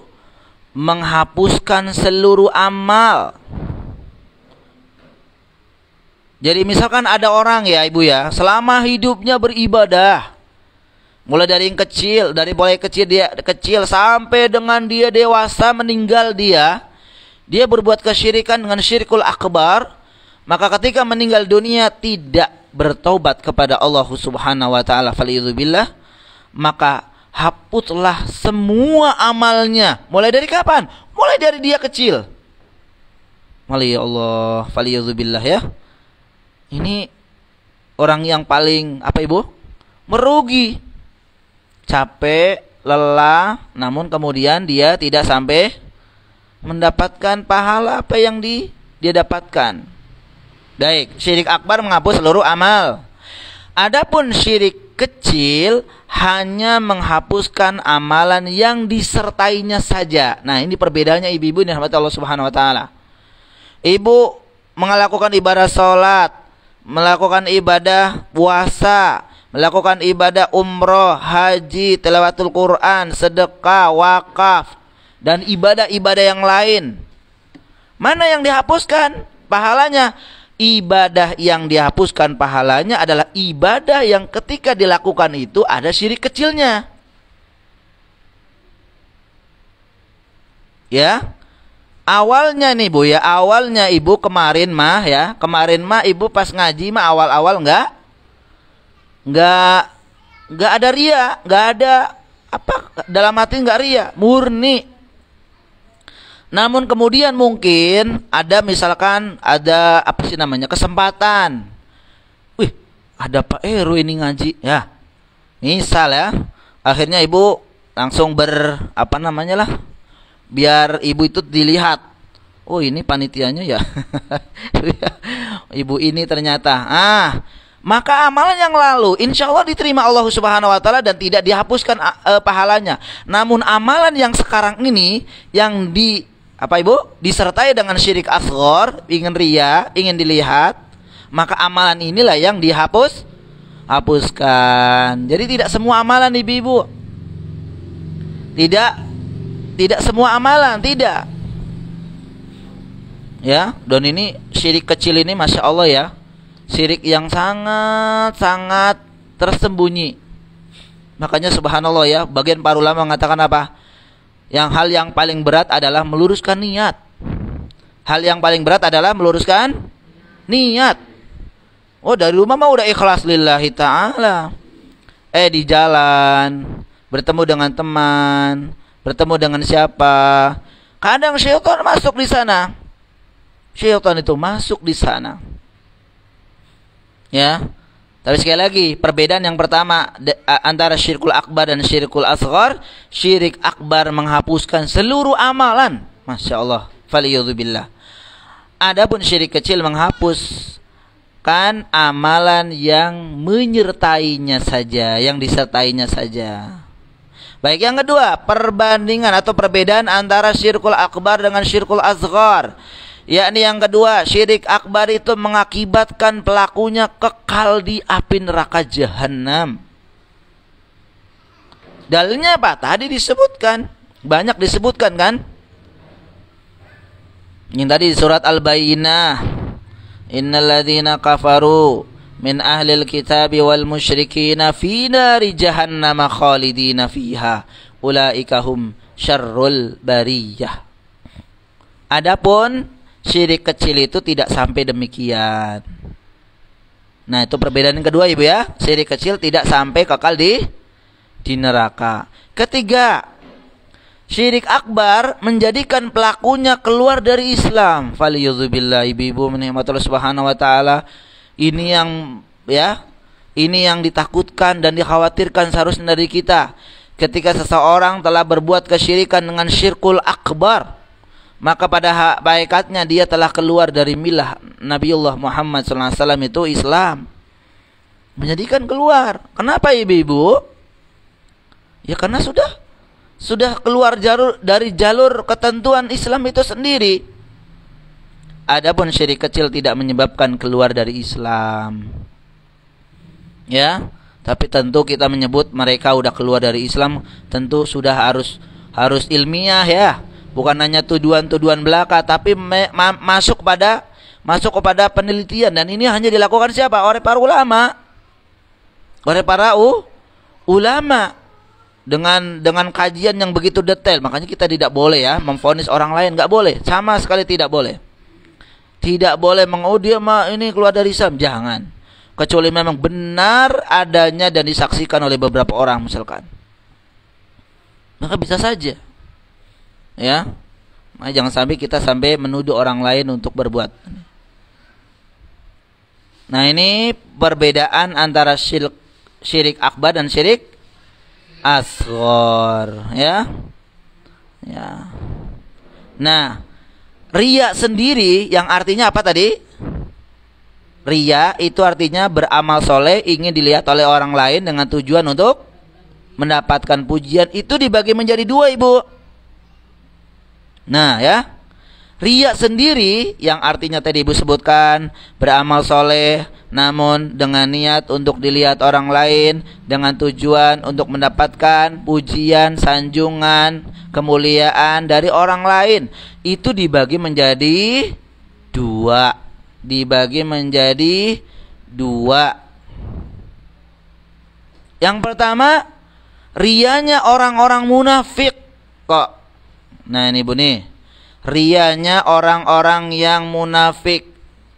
menghapuskan seluruh amal. Jadi misalkan ada orang ya ibu ya, selama hidupnya beribadah, mulai dari yang kecil, dia kecil sampai dengan dia dewasa meninggal dia berbuat kesyirikan dengan syirkul akbar, maka ketika meninggal dunia tidak bertaubat kepada Allah Subhanahu wa taala, faliyudzubillah, maka hapuslah semua amalnya. Mulai dari kapan? Mulai dari dia kecil. Ya Allah, faliyudzubillah ya. Ini orang yang paling apa ibu? Merugi. Capek, lelah, namun kemudian dia tidak sampai mendapatkan pahala apa yang dia dapatkan. Baik, syirik akbar menghapus seluruh amal. Adapun syirik kecil hanya menghapuskan amalan yang disertainya saja. Nah, ini perbedaannya ibu-ibu yang dirahmati Allah Subhanahu wa taala. Ibu melakukan ibadah salat, melakukan ibadah puasa, melakukan ibadah umroh, haji, tilawatul Quran, sedekah, wakaf, dan ibadah-ibadah yang lain. Mana yang dihapuskan pahalanya? Ibadah yang dihapuskan pahalanya adalah ibadah yang ketika dilakukan itu ada syirik kecilnya. Ya. Awalnya nih Bu ya, awalnya Ibu kemarin mah Ibu pas ngaji mah awal-awal enggak ada ria, enggak ada apa dalam hati enggak ria, murni. Namun kemudian mungkin ada misalkan ada apa sih namanya kesempatan. Wih, ada Pak Heru ini ngaji ya. Misal ya. Akhirnya ibu langsung apa namanya lah. Biar ibu itu dilihat. Oh, ini panitianya ya. Ibu ini ternyata. Maka amalan yang lalu insya Allah diterima Allah Subhanahu wa taala dan tidak dihapuskan pahalanya. Namun amalan yang sekarang ini yang disertai dengan syirik asghar, ingin ria, ingin dilihat, maka amalan inilah yang hapuskan. Jadi tidak semua amalan ibu-ibu. Tidak semua amalan, tidak. Ya, dan ini syirik kecil ini Masya Allah ya. Syirik yang sangat tersembunyi. Makanya subhanallah ya, bagian para ulama mengatakan apa? Hal yang paling berat adalah meluruskan niat. Hal yang paling berat adalah meluruskan niat. Oh, dari rumah mah udah ikhlas lillahi ta'ala. Di jalan, bertemu dengan teman, bertemu dengan siapa, kadang syaitan masuk di sana. Syaitan itu masuk di sana. Ya. Tapi sekali lagi, perbedaan yang pertama antara syirkul akbar dan syirkul asghar, syirik akbar menghapuskan seluruh amalan. Masya Allah. Faliyudzubillah. Adapun syirik kecil menghapuskan amalan yang menyertainya saja, yang disertainya saja. Baik, yang kedua, perbandingan atau perbedaan antara syirkul akbar dengan syirkul asghar. Yakni yang kedua, syirik akbar itu mengakibatkan pelakunya kekal di api neraka jahanam. Dalilnya apa? Tadi disebutkan, banyak disebutkan kan? Yang tadi di surat Al-Bayyinah, innal ladzina kafaru min ahlil kitabi wal musyrikina fi nari jahannam khalidina fiha ulaika hum syarrul bariyah. Adapun syirik kecil itu tidak sampai demikian. Nah, itu perbedaan yang kedua ibu ya. Syirik kecil tidak sampai kekal di neraka. Ketiga, syirik akbar menjadikan pelakunya keluar dari Islam. Faliyudzubillah, ibu-ibu menikmati Allah Subhanahu wa taala. Ini yang ditakutkan dan dikhawatirkan seharusnya dari kita. Ketika seseorang telah berbuat kesyirikan dengan syirkul akbar, maka pada hakikatnya dia telah keluar dari milah Nabiullah Muhammad SAW itu Islam. Menjadikan keluar. Kenapa ibu-ibu? Ya karena sudah keluar dari jalur ketentuan Islam itu sendiri. Adapun syirik kecil tidak menyebabkan keluar dari Islam. Ya. Tapi tentu kita menyebut mereka udah keluar dari Islam, tentu sudah harus ilmiah ya. Bukan hanya tuduhan-tuduhan belaka, tapi masuk kepada penelitian, dan ini hanya dilakukan siapa? Oleh para ulama. Oleh para ulama dengan kajian yang begitu detail. Makanya kita tidak boleh ya memvonis orang lain, nggak boleh, sama sekali tidak boleh. Tidak boleh dia ini keluar dari Islam, jangan. Kecuali memang benar adanya dan disaksikan oleh beberapa orang misalkan. Maka bisa saja. Ya. Nah, jangan sampai kita menuduh orang lain untuk berbuat. Nah, ini perbedaan antara syirik akbar dan syirik asghar, ya. Ya. Nah, riya sendiri yang artinya apa tadi? Riya itu artinya beramal soleh ingin dilihat oleh orang lain dengan tujuan untuk mendapatkan pujian. Itu dibagi menjadi dua, Ibu. Nah ya, riya sendiri yang artinya tadi Ibu sebutkan beramal soleh namun dengan niat untuk dilihat orang lain dengan tujuan untuk mendapatkan pujian, sanjungan, kemuliaan dari orang lain. Itu dibagi menjadi dua. Yang pertama, riyanya orang-orang munafik kok. Nah ini Bu nih, riyanya orang-orang yang munafik.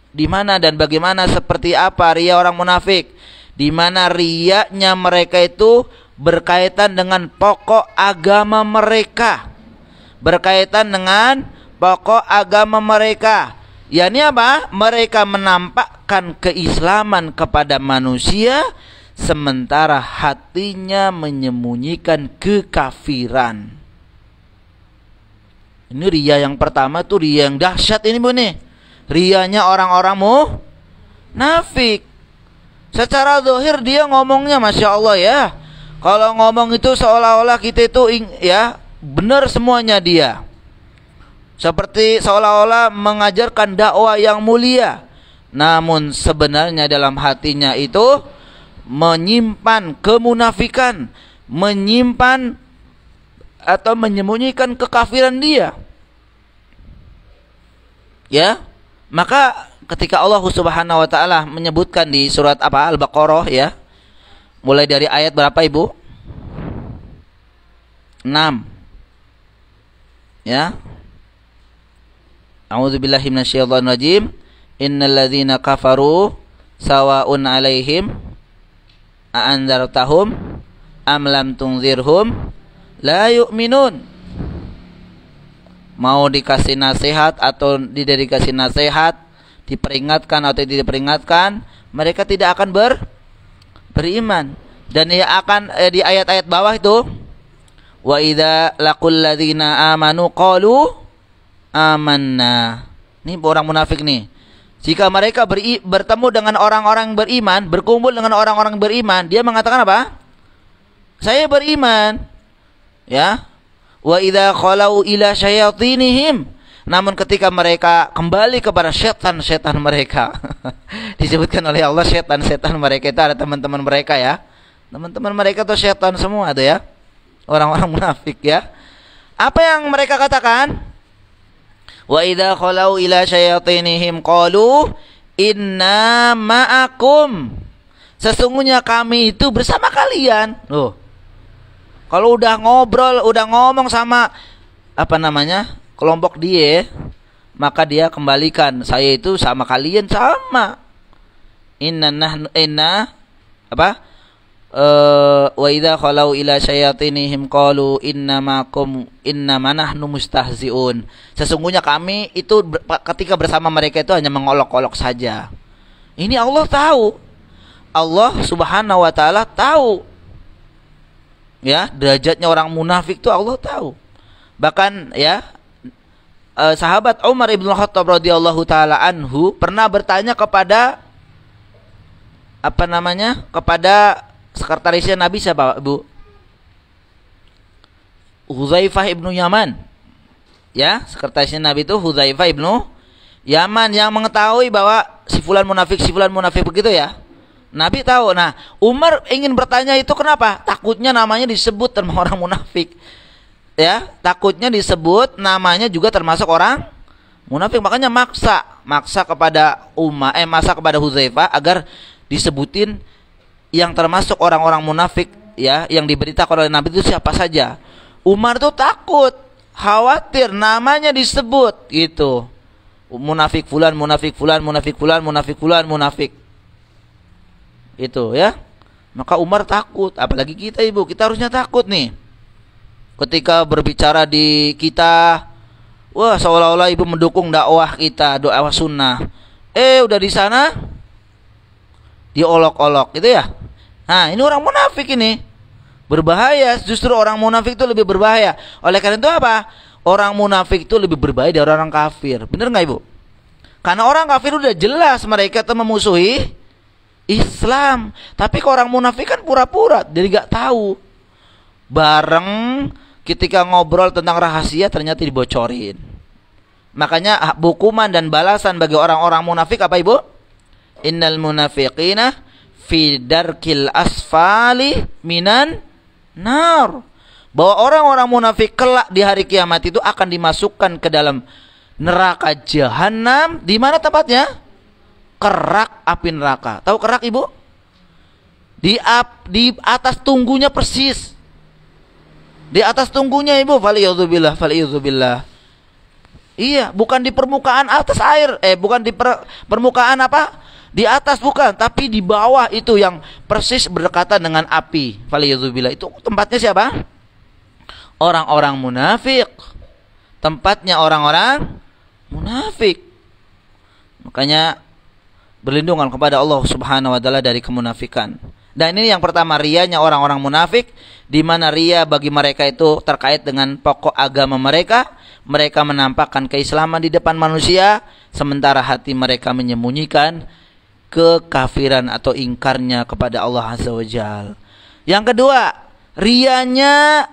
Di mana dan bagaimana, seperti apa riya orang munafik? Di mana riyanya mereka itu berkaitan dengan pokok agama mereka. Berkaitan dengan pokok agama mereka. yakni apa? Mereka menampakkan keislaman kepada manusia sementara hatinya menyembunyikan kekafiran. Ini riya yang pertama tuh riya yang dahsyat ini Bu nih. Riyanya orang-orang munafik. Secara zahir dia ngomongnya Masya Allah ya. Kalau ngomong itu seolah-olah kita itu ya benar semuanya dia. Seperti seolah-olah mengajarkan dakwah yang mulia. Namun sebenarnya dalam hatinya itu menyimpan kemunafikan, menyimpan atau menyembunyikan kekafiran dia. Ya, maka ketika Allah Subhanahu wa taala menyebutkan di surat apa? Al-Baqarah ya. Mulai dari ayat berapa Ibu? 6. Ya. A'udzubillahi minasyaitonir rajim. Innal ladzina kafaru sawa'un 'alaihim a'anzartahum am lam tunzirhum la yu'minun. Mau dikasih nasihat atau tidak dikasih nasihat, diperingatkan atau tidak diperingatkan, mereka tidak akan beriman. Dan dia akan di ayat-ayat bawah itu, wa idza laqul ladzina amanu qalu amanna. Ini orang munafik nih. Jika mereka bertemu dengan orang-orang beriman, berkumpul dengan orang-orang beriman, dia mengatakan apa? Saya beriman. Ya. Wa idza khalau ila syayatinihim. Namun ketika mereka kembali kepada setan-setan mereka, disebutkan oleh Allah setan-setan mereka itu ada teman-teman mereka ya. Teman-teman mereka itu setan semua ada ya. Orang-orang munafik ya. Apa yang mereka katakan? Wa idza khalau ila syayatinihim qalu inna ma'akum. Sesungguhnya kami itu bersama kalian. Loh. Kalau udah ngobrol, udah ngomong sama apa namanya? Kelompok dia, maka dia kembalikan, saya itu sama kalian sama. Inna apa? Wa idza khalau ila syayatinihim qalu innama nahnu mustahziun. Sesungguhnya kami itu ketika bersama mereka itu hanya mengolok-olok saja. Ini Allah tahu. Allah Subhanahu wa taala tahu. Ya, derajatnya orang munafik itu Allah tahu. Bahkan ya sahabat Umar ibn Khattab radhiyallahu taala anhu pernah bertanya kepada apa namanya? Kepada sekretarisnya Nabi siapa, Bu? Hudzaifah ibnu Yaman. Ya, sekretarisnya Nabi itu Hudzaifah ibnu Yaman yang mengetahui bahwa si fulan munafik begitu ya. Nabi tahu. Nah, Umar ingin bertanya itu kenapa? Takutnya namanya disebut termasuk orang munafik. Ya, takutnya disebut namanya juga termasuk orang munafik. Makanya maksa kepada maksa kepada Hudzaifah agar disebutin yang termasuk orang-orang munafik, ya, yang diberitakan oleh Nabi itu siapa saja. Umar tuh takut, khawatir namanya disebut gitu. Munafik fulan, munafik fulan, munafik fulan, munafik fulan, munafik. Itu ya. Maka Umar takut, apalagi kita ibu, kita harusnya takut nih. Ketika berbicara di kita, wah seolah-olah ibu mendukung dakwah kita, dakwah sunnah. Udah di sana diolok-olok gitu ya. Nah, ini orang munafik ini. Berbahaya, justru orang munafik itu lebih berbahaya. Oleh karena itu apa? Orang munafik itu lebih berbahaya dari orang kafir. Bener nggak ibu? Karena orang kafir udah jelas mereka itu memusuhi Islam. Tapi kalau orang munafik kan pura-pura, jadi nggak tahu. Bareng ketika ngobrol tentang rahasia ternyata dibocorin. Makanya hukuman dan balasan bagi orang-orang munafik apa ibu? Innal munafiqina fi darkil asfali minan nar. Bahwa orang-orang munafik kelak di hari kiamat itu akan dimasukkan ke dalam neraka jahanam. Di mana tempatnya? Kerak api neraka. Tahu kerak ibu? Di atas tunggunya persis. Di atas tunggunya ibu, faliyadzubillah. Iya, bukan di permukaan atas air, bukan di permukaan apa? Di atas bukan, tapi di bawah itu yang persis berdekatan dengan api. Faliyadzubillah. Itu tempatnya siapa? Orang-orang munafik. Tempatnya orang-orang munafik. Makanya berlindungan kepada Allah Subhanahu wa taala dari kemunafikan. Dan ini yang pertama, riyanya orang-orang munafik, di mana riya bagi mereka itu terkait dengan pokok agama mereka. Mereka menampakkan keislaman di depan manusia, sementara hati mereka menyembunyikan kekafiran atau ingkarnya kepada Allah Azza wa Jalla. Yang kedua, riyanya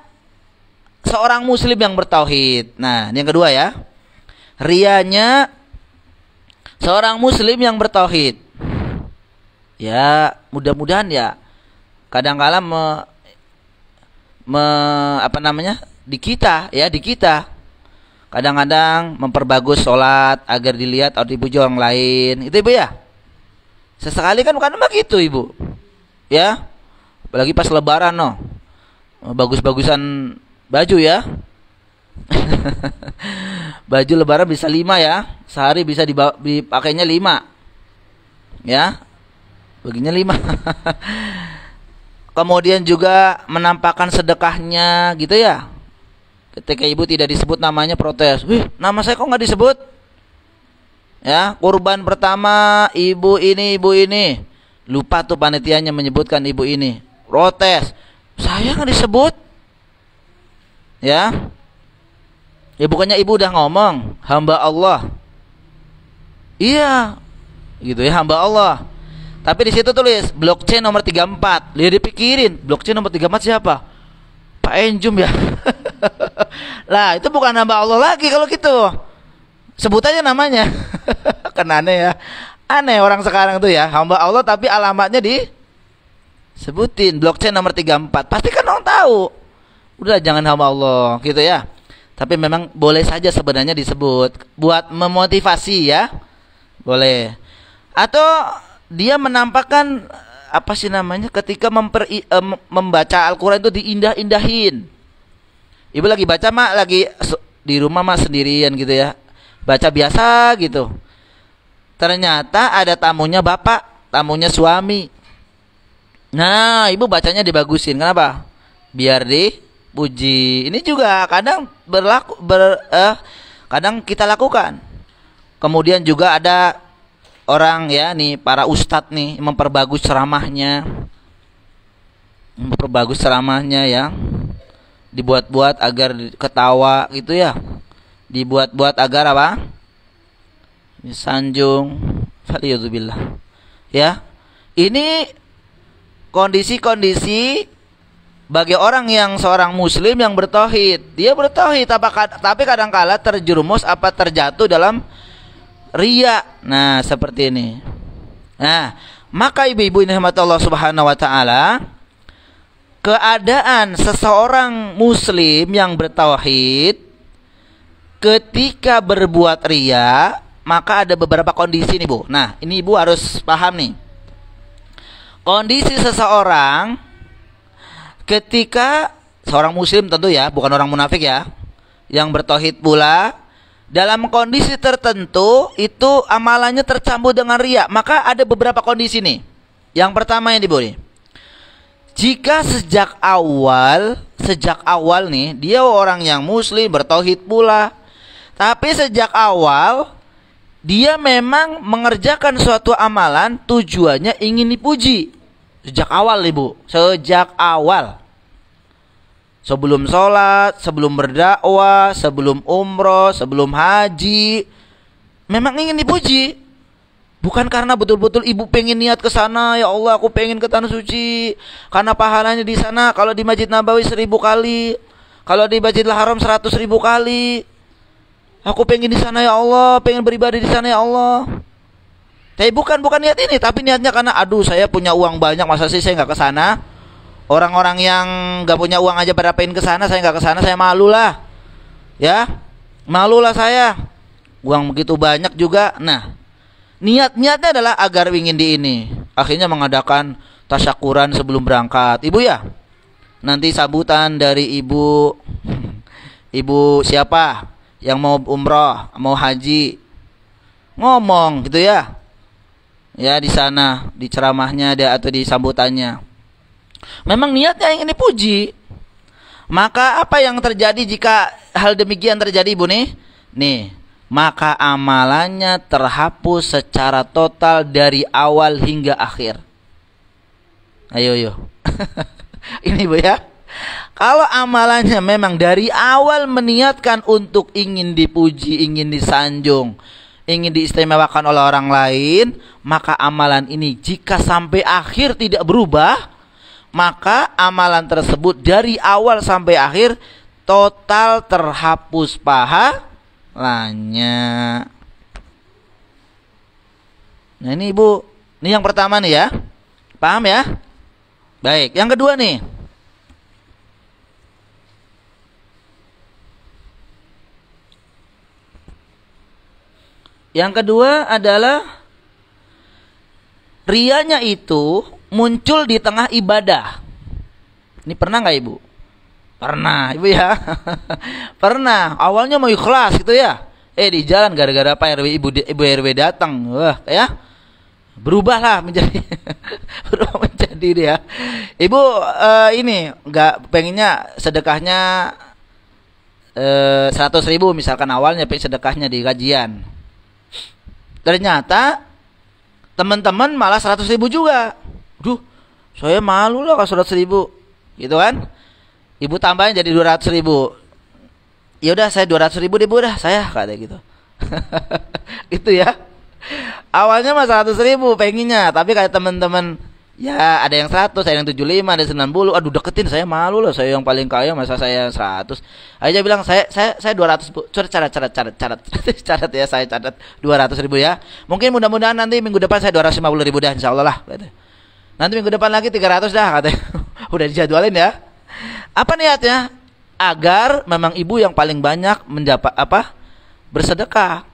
seorang muslim yang bertauhid. Nah, ini yang kedua ya. Riyanya seorang muslim yang bertauhid. Ya, mudah-mudahan ya kadang-kala di kita kadang-kadang memperbagus sholat agar dilihat atau dipuji orang lain. Itu ibu ya. Sesekali kan bukan begitu ibu. Ya. Apalagi pas lebaran bagus-bagusan baju ya. Baju lebaran bisa 5 ya. Sehari bisa dipakainya 5. Ya. Baginya 5. Kemudian juga menampakkan sedekahnya gitu ya. Ketika ibu tidak disebut namanya protes. Wih, nama saya kok nggak disebut? Ya, kurban pertama ibu ini. Lupa tuh panitianya menyebutkan ibu ini. Protes. Saya nggak disebut. Ya. Ya bukannya ibu udah ngomong, hamba Allah. Iya. Gitu ya, hamba Allah. Tapi di situ tulis blockchain nomor 34. Dia dipikirin, blockchain nomor 34 siapa? Pak Enjum ya. Lah, itu bukan hamba Allah lagi kalau gitu. Sebut aja namanya. Kan aneh ya. Aneh orang sekarang tuh ya, hamba Allah tapi alamatnya disebutin blockchain nomor 34. Pasti kan orang tahu. Udah jangan hamba Allah gitu ya. Tapi memang boleh saja sebenarnya disebut buat memotivasi ya. Boleh. Atau dia menampakkan apa sih namanya ketika membaca Al-Quran itu diindah-indahin. Ibu lagi baca lagi di rumah sendirian gitu ya, baca biasa gitu. Ternyata ada tamunya bapak, tamunya suami. Nah, ibu bacanya dibagusin. Kenapa? Biar dipuji. Ini juga kadang kadang kita lakukan. Kemudian juga ada orang ya nih, para ustadz nih memperbagus ceramahnya ya, dibuat-buat agar ketawa gitu ya, dibuat-buat agar apa? Sanjung. Faliyadzubillah. Ya, ini kondisi-kondisi bagi orang yang seorang muslim yang bertauhid. Dia bertauhid tapi kadang-kala terjerumus terjatuh dalam riya. Nah, seperti ini. Nah, Maka ibu-ibu ini rahmat Allah Subhanahu wa taala, keadaan seseorang muslim yang bertauhid ketika berbuat riya, maka ada beberapa kondisi nih Bu. Nah, ini Ibu harus paham nih. Kondisi seseorang ketika seorang muslim tentu ya, bukan orang munafik ya, yang bertauhid pula, dalam kondisi tertentu itu amalannya tercampur dengan riya, maka ada beberapa kondisi nih. Yang pertama yang Bu nih. Jika sejak awal nih dia orang yang muslim bertauhid pula, tapi sejak awal dia memang mengerjakan suatu amalan tujuannya ingin dipuji. Sejak awal Ibu, sejak awal. Sebelum sholat, sebelum berdakwah, sebelum umroh, sebelum haji, memang ingin dipuji. Bukan karena betul-betul ibu pengen niat ke sana, ya Allah aku pengen ke tanah suci, karena pahalanya di sana kalau di Masjid Nabawi 1000 kali, kalau di Masjidil Haram 100.000 kali. Aku pengen di sana ya Allah, pengen beribadah di sana ya Allah. Tapi bukan niat ini, tapi niatnya karena aduh saya punya uang banyak, masa sih saya nggak ke sana? Orang-orang yang nggak punya uang aja pada pengen ke sana, saya nggak ke sana, saya malu lah. Ya, malu lah saya. Uang begitu banyak juga. Nah, niatnya adalah agar ingin di ini. Akhirnya mengadakan tasyakuran sebelum berangkat. Ibu ya, nanti sambutan dari ibu siapa yang mau umroh, mau haji, ngomong gitu ya. Ya di sana, di ceramahnya atau di sambutannya. Memang niatnya ingin dipuji. Maka apa yang terjadi jika hal demikian terjadi Ibu nih? Nih, maka amalannya terhapus secara total dari awal hingga akhir. Ayo. Ini Bu ya. Kalau amalannya memang dari awal meniatkan untuk ingin dipuji, ingin disanjung, ingin diistimewakan oleh orang lain, maka amalan ini jika sampai akhir tidak berubah, maka amalan tersebut dari awal sampai akhir total terhapus pahalanya. Nah ini Ibu, ini yang pertama nih ya, paham ya? Baik, yang kedua nih. Yang kedua adalah riyanya itu muncul di tengah ibadah. Ini pernah nggak Ibu? Pernah Ibu ya. Pernah. Awalnya mau ikhlas gitu ya. Di jalan gara-gara Pak RW Ibu RW datang. Wah ya. Berubahlah menjadi dia. Ibu ini nggak pengennya sedekahnya 100.000 misalkan awalnya, pengen sedekahnya di kajian. Ternyata teman-teman malah 100.000 juga. Duh, saya malu lah kalau 100.000, gitu kan? Ibu tambahin jadi 200.000. Ya udah saya 200.000 deh Bu dah, saya kata gitu. Itu ya. Awalnya mah 100.000 pengennya, tapi kayak teman-teman ya ada yang 100, ada yang 75, ada yang 90. Aduh deketin, saya malu loh, saya yang paling kaya masa saya 100. Aja bilang saya 200 Bu. Catat ya, saya catat 200.000 ya. Mungkin mudah-mudahan nanti minggu depan saya 250.000 dah insyaallah lah. Nanti minggu depan lagi 300 dah katanya. Udah dijadwalin ya. Apa niatnya? Agar memang ibu yang paling banyak bersedekah.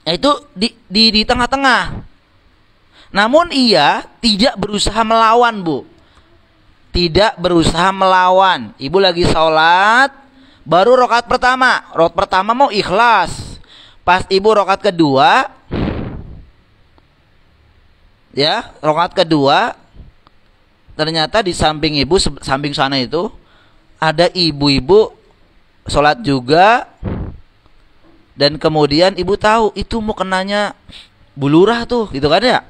Itu di tengah-tengah. Namun ia tidak berusaha melawan Bu. Tidak berusaha melawan. Ibu lagi sholat, baru rakaat pertama. Rakaat pertama mau ikhlas. Pas ibu rakaat kedua, ya rakaat kedua, ternyata di samping ibu, samping sana itu ada ibu-ibu sholat juga. Dan kemudian ibu tahu itu mau kenanya Bu Lurah tuh, gitu kan ya.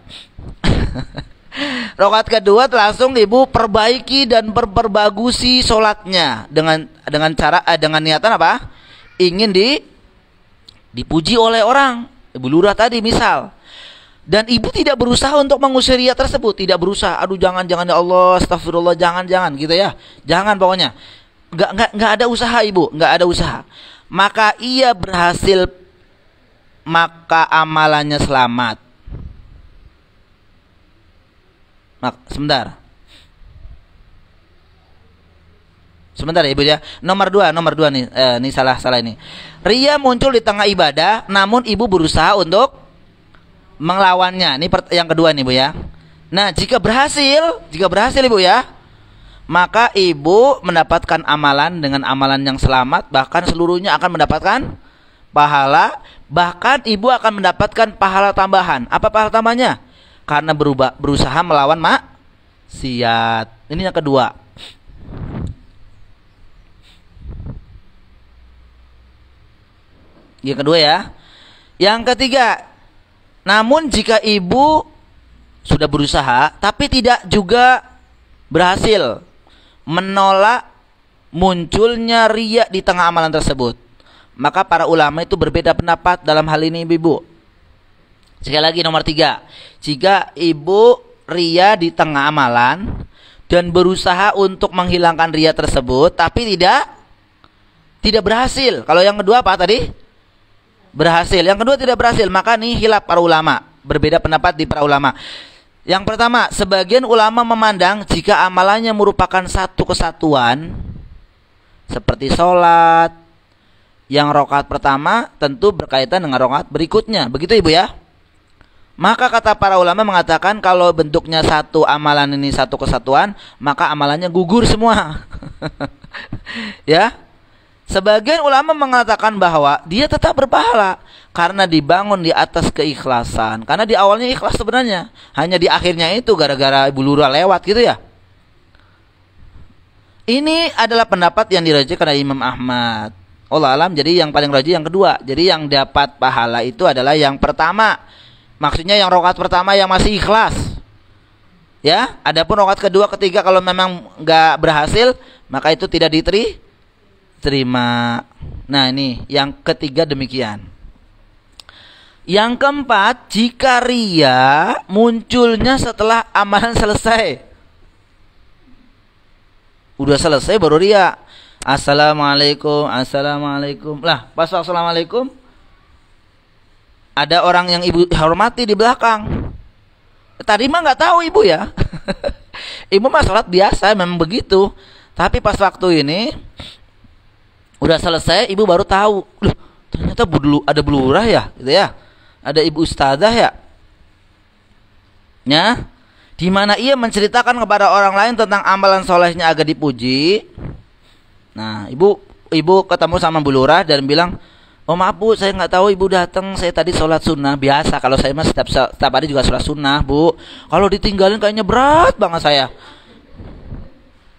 Rakaat kedua langsung ibu perbaiki dan perbagusi sholatnya dengan niatan apa? Ingin dipuji oleh orang, Bu Lurah tadi misal. Dan ibu tidak berusaha untuk mengusir riya tersebut, tidak berusaha. Aduh jangan ya Allah, astagfirullah, jangan gitu ya. Jangan pokoknya. Enggak ada usaha ibu, enggak ada usaha. Maka ia berhasil, maka amalannya selamat. Sebentar. Sebentar ya Ibu ya. Nomor dua nih. Ini salah ini. Ria muncul di tengah ibadah, namun Ibu berusaha untuk melawannya. Ini yang kedua nih Bu ya. Nah, jika berhasil Ibu ya, maka Ibu mendapatkan amalan dengan amalan yang selamat, bahkan seluruhnya akan mendapatkan pahala, bahkan Ibu akan mendapatkan pahala tambahan. Apa pahala tambahnya? Karena berusaha melawan maksiat. Ini yang kedua. Yang kedua ya. Yang ketiga, namun jika Ibu sudah berusaha tapi tidak juga berhasil menolak munculnya riya di tengah amalan tersebut, maka para ulama itu berbeda pendapat dalam hal ini Ibu. Sekali lagi nomor 3, jika Ibu riya di tengah amalan dan berusaha untuk menghilangkan riya tersebut tapi tidak berhasil. Kalau yang kedua apa tadi? Berhasil. Yang kedua tidak berhasil, maka nih khilaf para ulama. Berbeda pendapat di para ulama. Yang pertama, sebagian ulama memandang jika amalannya merupakan satu kesatuan, seperti sholat, yang rakaat pertama tentu berkaitan dengan rakaat berikutnya. Begitu Ibu ya. Maka kata para ulama mengatakan kalau bentuknya satu amalan ini satu kesatuan, maka amalannya gugur semua. Ya. Sebagian ulama mengatakan bahwa dia tetap berpahala karena dibangun di atas keikhlasan. Karena di awalnya ikhlas sebenarnya, hanya di akhirnya itu gara-gara Ibu Lurah lewat gitu ya. Ini adalah pendapat yang dirajikan oleh Imam Ahmad. Allah alam, jadi yang paling rajih yang kedua. Jadi yang dapat pahala itu adalah yang pertama. Maksudnya yang rakaat pertama yang masih ikhlas. Ya, adapun rakaat kedua, ketiga kalau memang nggak berhasil, maka itu tidak diterima. Nah ini yang ketiga demikian. Yang keempat, jika riya munculnya setelah amalan selesai. Udah selesai baru riya. Assalamualaikum. Lah pas assalamualaikum, ada orang yang Ibu hormati di belakang. Tadi mah nggak tahu Ibu ya. Ibu mah sholat biasa memang begitu. Tapi pas waktu ini udah selesai, Ibu baru tahu, loh ternyata ada Bu Lurah ya, gitu ya. Ada Ibu Ustadzah ya. Ya, di mana ia menceritakan kepada orang lain tentang amalan solehnya agar dipuji. Nah, Ibu ketemu sama Bu Lurah dan bilang, oh maaf Bu, saya nggak tahu Ibu datang, saya tadi sholat sunnah biasa. Kalau saya mah setiap hari juga sholat sunnah Bu. Kalau ditinggalin kayaknya berat banget saya.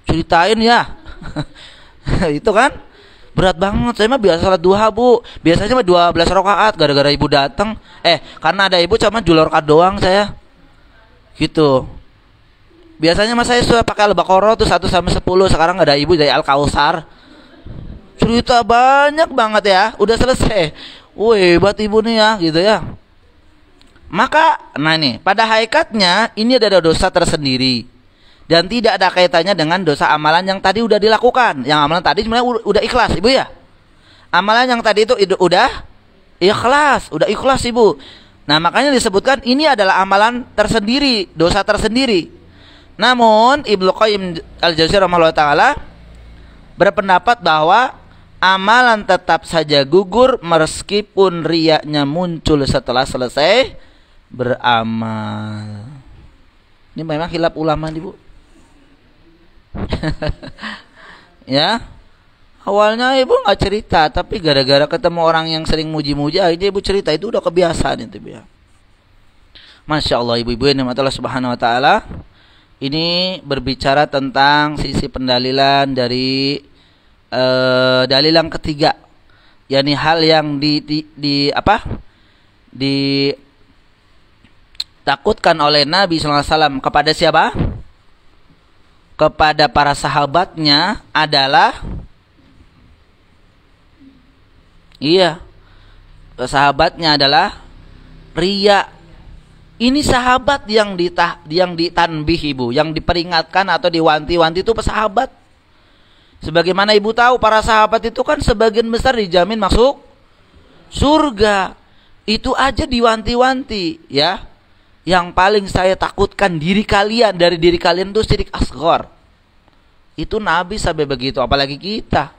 Ceritain ya. Itu kan berat banget. Saya mah biasa salat duha Bu. Biasanya mah 12 rakaat. Gara-gara Ibu datang, karena ada Ibu cuma 2 rakaat doang saya. Gitu. Biasanya mah saya sudah pakai Al-Baqarah tuh 1-10. Sekarang ada Ibu dari Al-Kautsar. Cerita banyak banget ya. Udah selesai. Wih, hebat Ibu nih ya, gitu ya. Maka, nah nih, pada hakikatnya ini ada dosa tersendiri. Dan tidak ada kaitannya dengan dosa amalan yang tadi udah dilakukan. Yang amalan tadi sebenarnya udah ikhlas Ibu ya. Amalan yang tadi itu udah ikhlas Ibu. Nah makanya disebutkan ini adalah amalan tersendiri, dosa tersendiri. Namun Ibnu Qayyim Al-Jauziyah rahimahullah ta'ala berpendapat bahwa amalan tetap saja gugur meskipun riyanya muncul setelah selesai beramal. Ini memang khilaf ulama nih Bu. Ya, awalnya Ibu nggak cerita, tapi gara-gara ketemu orang yang sering muji-muji, akhirnya Ibu cerita. Itu udah kebiasaan itu ya. Masya Allah ibu-ibu yang Allah Subhanahu Wa Taala. Ini berbicara tentang sisi pendalilan dari dalil yang ketiga, yakni hal yang ditakutkan oleh Nabi SAW kepada siapa? Kepada para sahabatnya adalah sahabatnya adalah riya. Ini sahabat yang ditanbih Ibu, yang diperingatkan atau diwanti-wanti itu sahabat. Sebagaimana Ibu tahu para sahabat itu kan sebagian besar dijamin masuk surga. Itu aja diwanti-wanti ya. Yang paling saya takutkan diri kalian dari diri kalian itu syirik asghar. Itu Nabi sampai begitu, apalagi kita.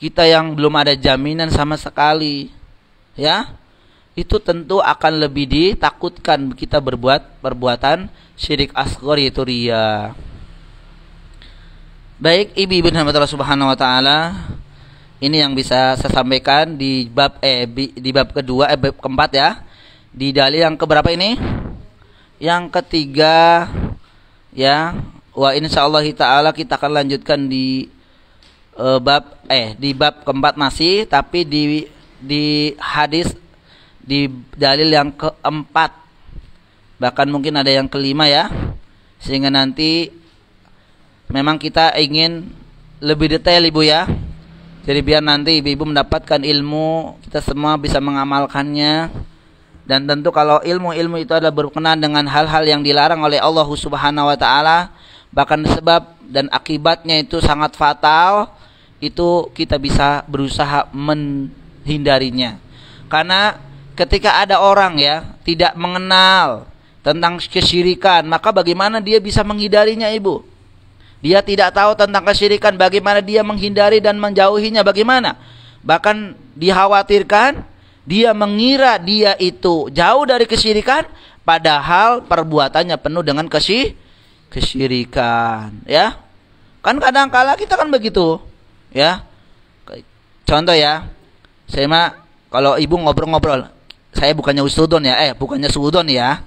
Kita yang belum ada jaminan sama sekali, ya. Itu tentu akan lebih ditakutkan kita berbuat perbuatan syirik asghar, yaitu riya. Baik, ibu-ibu rahmatullah subhanahu wa ta'ala, ini yang bisa saya sampaikan di bab di bab kedua, bab keempat ya. Di dalil yang keberapa ini? Yang ketiga ya. Wa insyaallah taala kita akan lanjutkan di bab keempat masih, tapi di hadis di dalil yang keempat. Bahkan mungkin ada yang kelima ya. Sehingga nanti memang kita ingin lebih detail Ibu ya. Jadi biar nanti ibu-ibu mendapatkan ilmu, kita semua bisa mengamalkannya. Dan tentu kalau ilmu-ilmu itu adalah berkenaan dengan hal-hal yang dilarang oleh Allah Subhanahu wa taala, bahkan sebab dan akibatnya itu sangat fatal, itu kita bisa berusaha menghindarinya. Karena ketika ada orang ya tidak mengenal tentang kesyirikan, maka bagaimana dia bisa menghindarinya, Ibu? Dia tidak tahu tentang kesyirikan, bagaimana dia menghindari dan menjauhinya, bagaimana? Bahkan dikhawatirkan dia mengira dia itu jauh dari kesyirikan, padahal perbuatannya penuh dengan kesyirikan, ya. Kan kadang-kala kita kan begitu, ya. Contoh ya, saya mah kalau ibu ngobrol-ngobrol, saya bukannya usudon ya, bukannya suudon ya.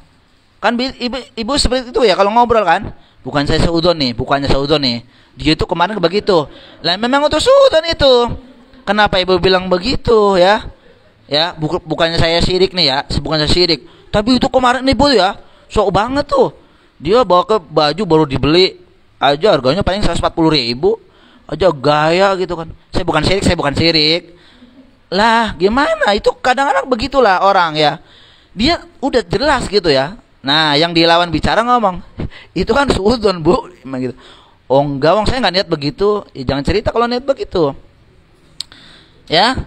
Kan ibu seperti itu ya kalau ngobrol kan. Bukan saya seudon nih, bukannya seudon nih. Dia itu kemarin begitu. Lah memang itu seudon itu. Kenapa ibu bilang begitu ya? Ya, bukannya saya syirik nih ya, bukan saya syirik. Tapi itu kemarin ibu ya, sok banget tuh. Dia bawa ke baju baru dibeli aja harganya paling 140.000 aja gaya gitu kan. Saya bukan syirik. Lah, gimana? Itu kadang-kadang begitulah orang ya. Dia udah jelas gitu ya. Nah, yang dilawan bicara ngomong, itu kan suudon Bu, emang gitu. Oh enggak, saya nggak niat begitu. Ya, jangan cerita kalau niat begitu. Ya,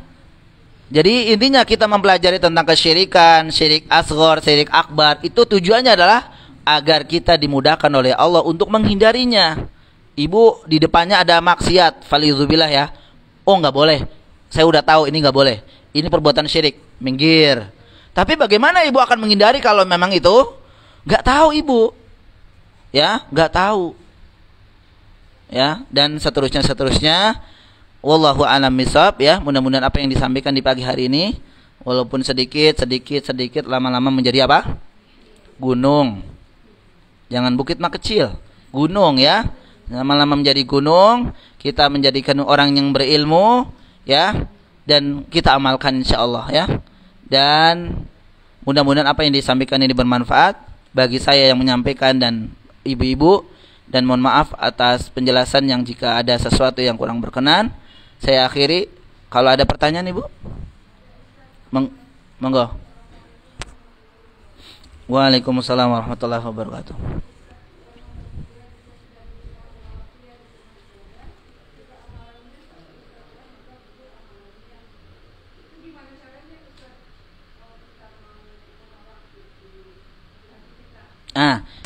jadi intinya kita mempelajari tentang kesyirikan, syirik asghar, syirik akbar. Itu tujuannya adalah agar kita dimudahkan oleh Allah untuk menghindarinya. Ibu di depannya ada maksiat, falizubillah ya. Oh nggak boleh. Saya udah tahu ini nggak boleh. Ini perbuatan syirik, minggir. Tapi bagaimana ibu akan menghindari kalau memang itu? Gak tahu ibu, ya, gak tahu, ya, dan seterusnya. Wallahu a'lam bishawab ya. Mudah-mudahan apa yang disampaikan di pagi hari ini, walaupun sedikit, lama-lama menjadi apa? Gunung. Jangan bukit mah kecil, gunung ya. Lama-lama menjadi gunung. Kita menjadikan orang yang berilmu, ya, dan kita amalkan insyaallah ya. Dan mudah-mudahan apa yang disampaikan ini bermanfaat bagi saya yang menyampaikan dan ibu-ibu, dan mohon maaf atas penjelasan yang jika ada sesuatu yang kurang berkenan. Saya akhiri. Kalau ada pertanyaan ibu, monggo. Waalaikumsalam warahmatullahi wabarakatuh.